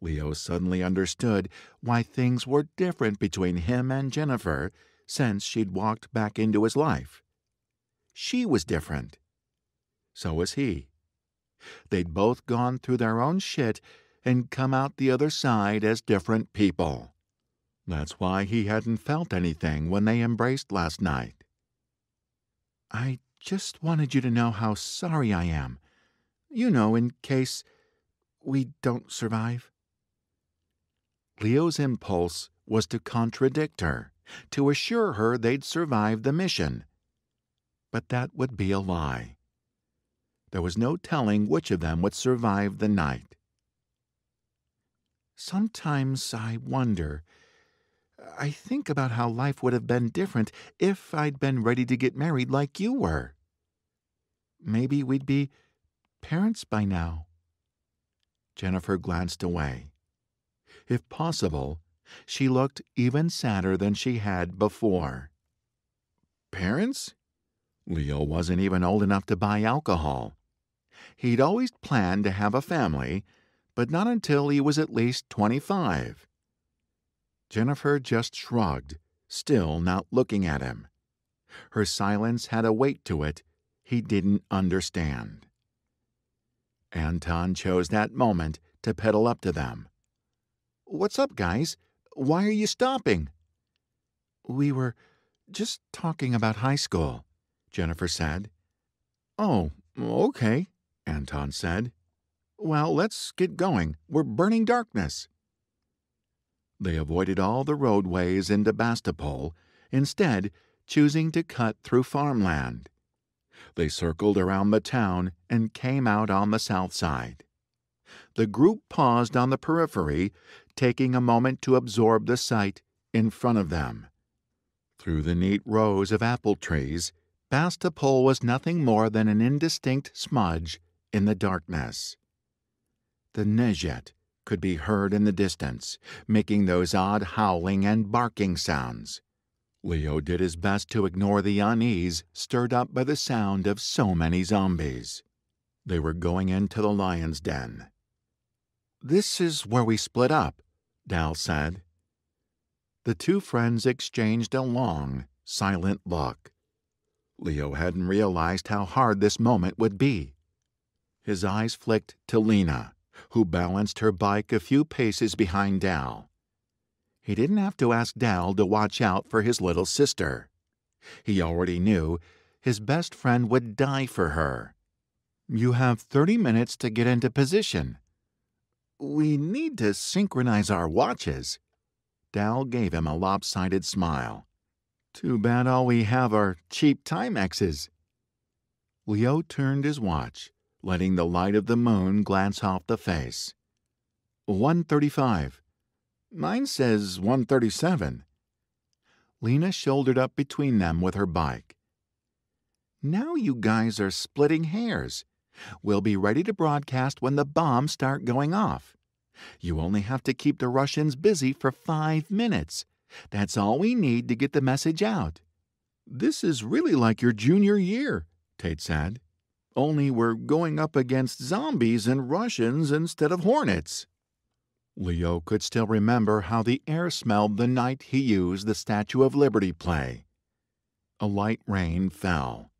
Leo suddenly understood why things were different between him and Jennifer since she'd walked back into his life. She was different. So was he. They'd both gone through their own shit and come out the other side as different people. That's why he hadn't felt anything when they embraced last night. "I just wanted you to know how sorry I am. You know, in case we don't survive." Leo's impulse was to contradict her, to assure her they'd survived the mission. But that would be a lie. There was no telling which of them would survive the night. "Sometimes I wonder. I think about how life would have been different if I'd been ready to get married like you were." maybe we'd be parents by now." Jennifer glanced away. If possible, she looked even sadder than she had before. Parents? Leo wasn't even old enough to buy alcohol. He'd always planned to have a family, but not until he was at least 25. Jennifer just shrugged, still not looking at him. Her silence had a weight to it he didn't understand. Anton chose that moment to pedal up to them. "What's up, guys? Why are you stopping?" "We were just talking about high school," Jennifer said. "Oh, okay," Anton said. "Well, let's get going. We're burning darkness." They avoided all the roadways into Sebastopol, instead choosing to cut through farmland. They circled around the town and came out on the south side. The group paused on the periphery, taking a moment to absorb the sight in front of them. Through the neat rows of apple trees, Sebastopol was nothing more than an indistinct smudge in the darkness. The Nezhet could be heard in the distance, making those odd howling and barking sounds. Leo did his best to ignore the unease stirred up by the sound of so many zombies. They were going into the lion's den. "This is where we split up," Dal said. The two friends exchanged a long, silent look. Leo hadn't realized how hard this moment would be. His eyes flicked to Lena, who balanced her bike a few paces behind Dal. He didn't have to ask Dal to watch out for his little sister. He already knew his best friend would die for her. "You have 30 minutes to get into position." "We need to synchronize our watches." Dal gave him a lopsided smile. "Too bad all we have are cheap Timexes." Leo turned his watch, letting the light of the moon glance off the face. 1:35. "Mine says 1:37. Lena shouldered up between them with her bike. "Now you guys are splitting hairs. We'll be ready to broadcast when the bombs start going off. You only have to keep the Russians busy for 5 minutes. That's all we need to get the message out." "This is really like your junior year," Tate said. "Only we're going up against zombies and Russians instead of hornets." Leo could still remember how the air smelled the night he used the Statue of Liberty play. A light rain fell.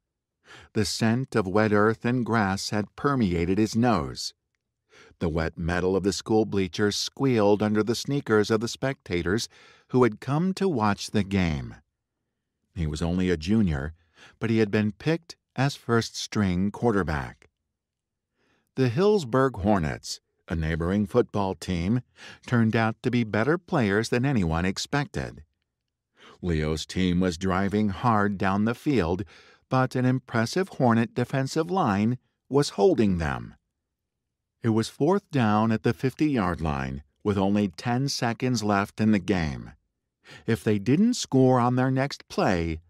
The scent of wet earth and grass had permeated his nose. The wet metal of the school bleachers squealed under the sneakers of the spectators who had come to watch the game. He was only a junior, but he had been picked as first-string quarterback. The Hillsburg Hornets, a neighboring football team, turned out to be better players than anyone expected. Leo's team was driving hard down the field, but an impressive Hornet defensive line was holding them. It was 4th down at the 50-yard line, with only 10 seconds left in the game. If they didn't score on their next play,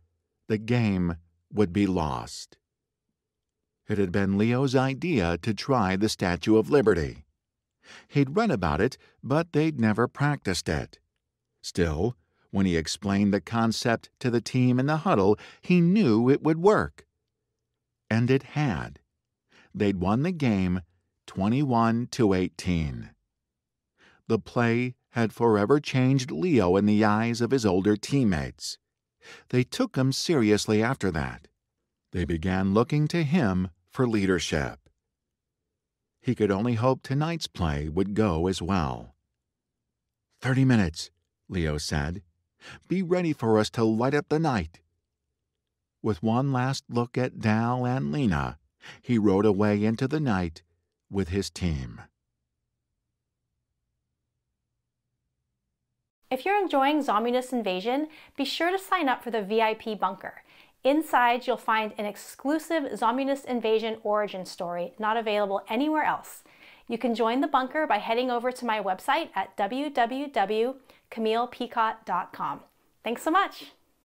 the game would be lost. It had been Leo's idea to try the Statue of Liberty. He'd read about it, but they'd never practiced it. Still, when he explained the concept to the team in the huddle, he knew it would work. And it had. They'd won the game 21-18. The play had forever changed Leo in the eyes of his older teammates. They took him seriously after that. They began looking to him for leadership. He could only hope tonight's play would go as well. 30 minutes, Leo said. Be ready for us to light up the night. With one last look at Dal and Lena, he rode away into the night with his team. If you're enjoying Zommunist Invasion, be sure to sign up for the VIP bunker. Inside, you'll find an exclusive Zommunist Invasion origin story not available anywhere else. You can join the bunker by heading over to my website at www.camillepicott.com. Thanks so much!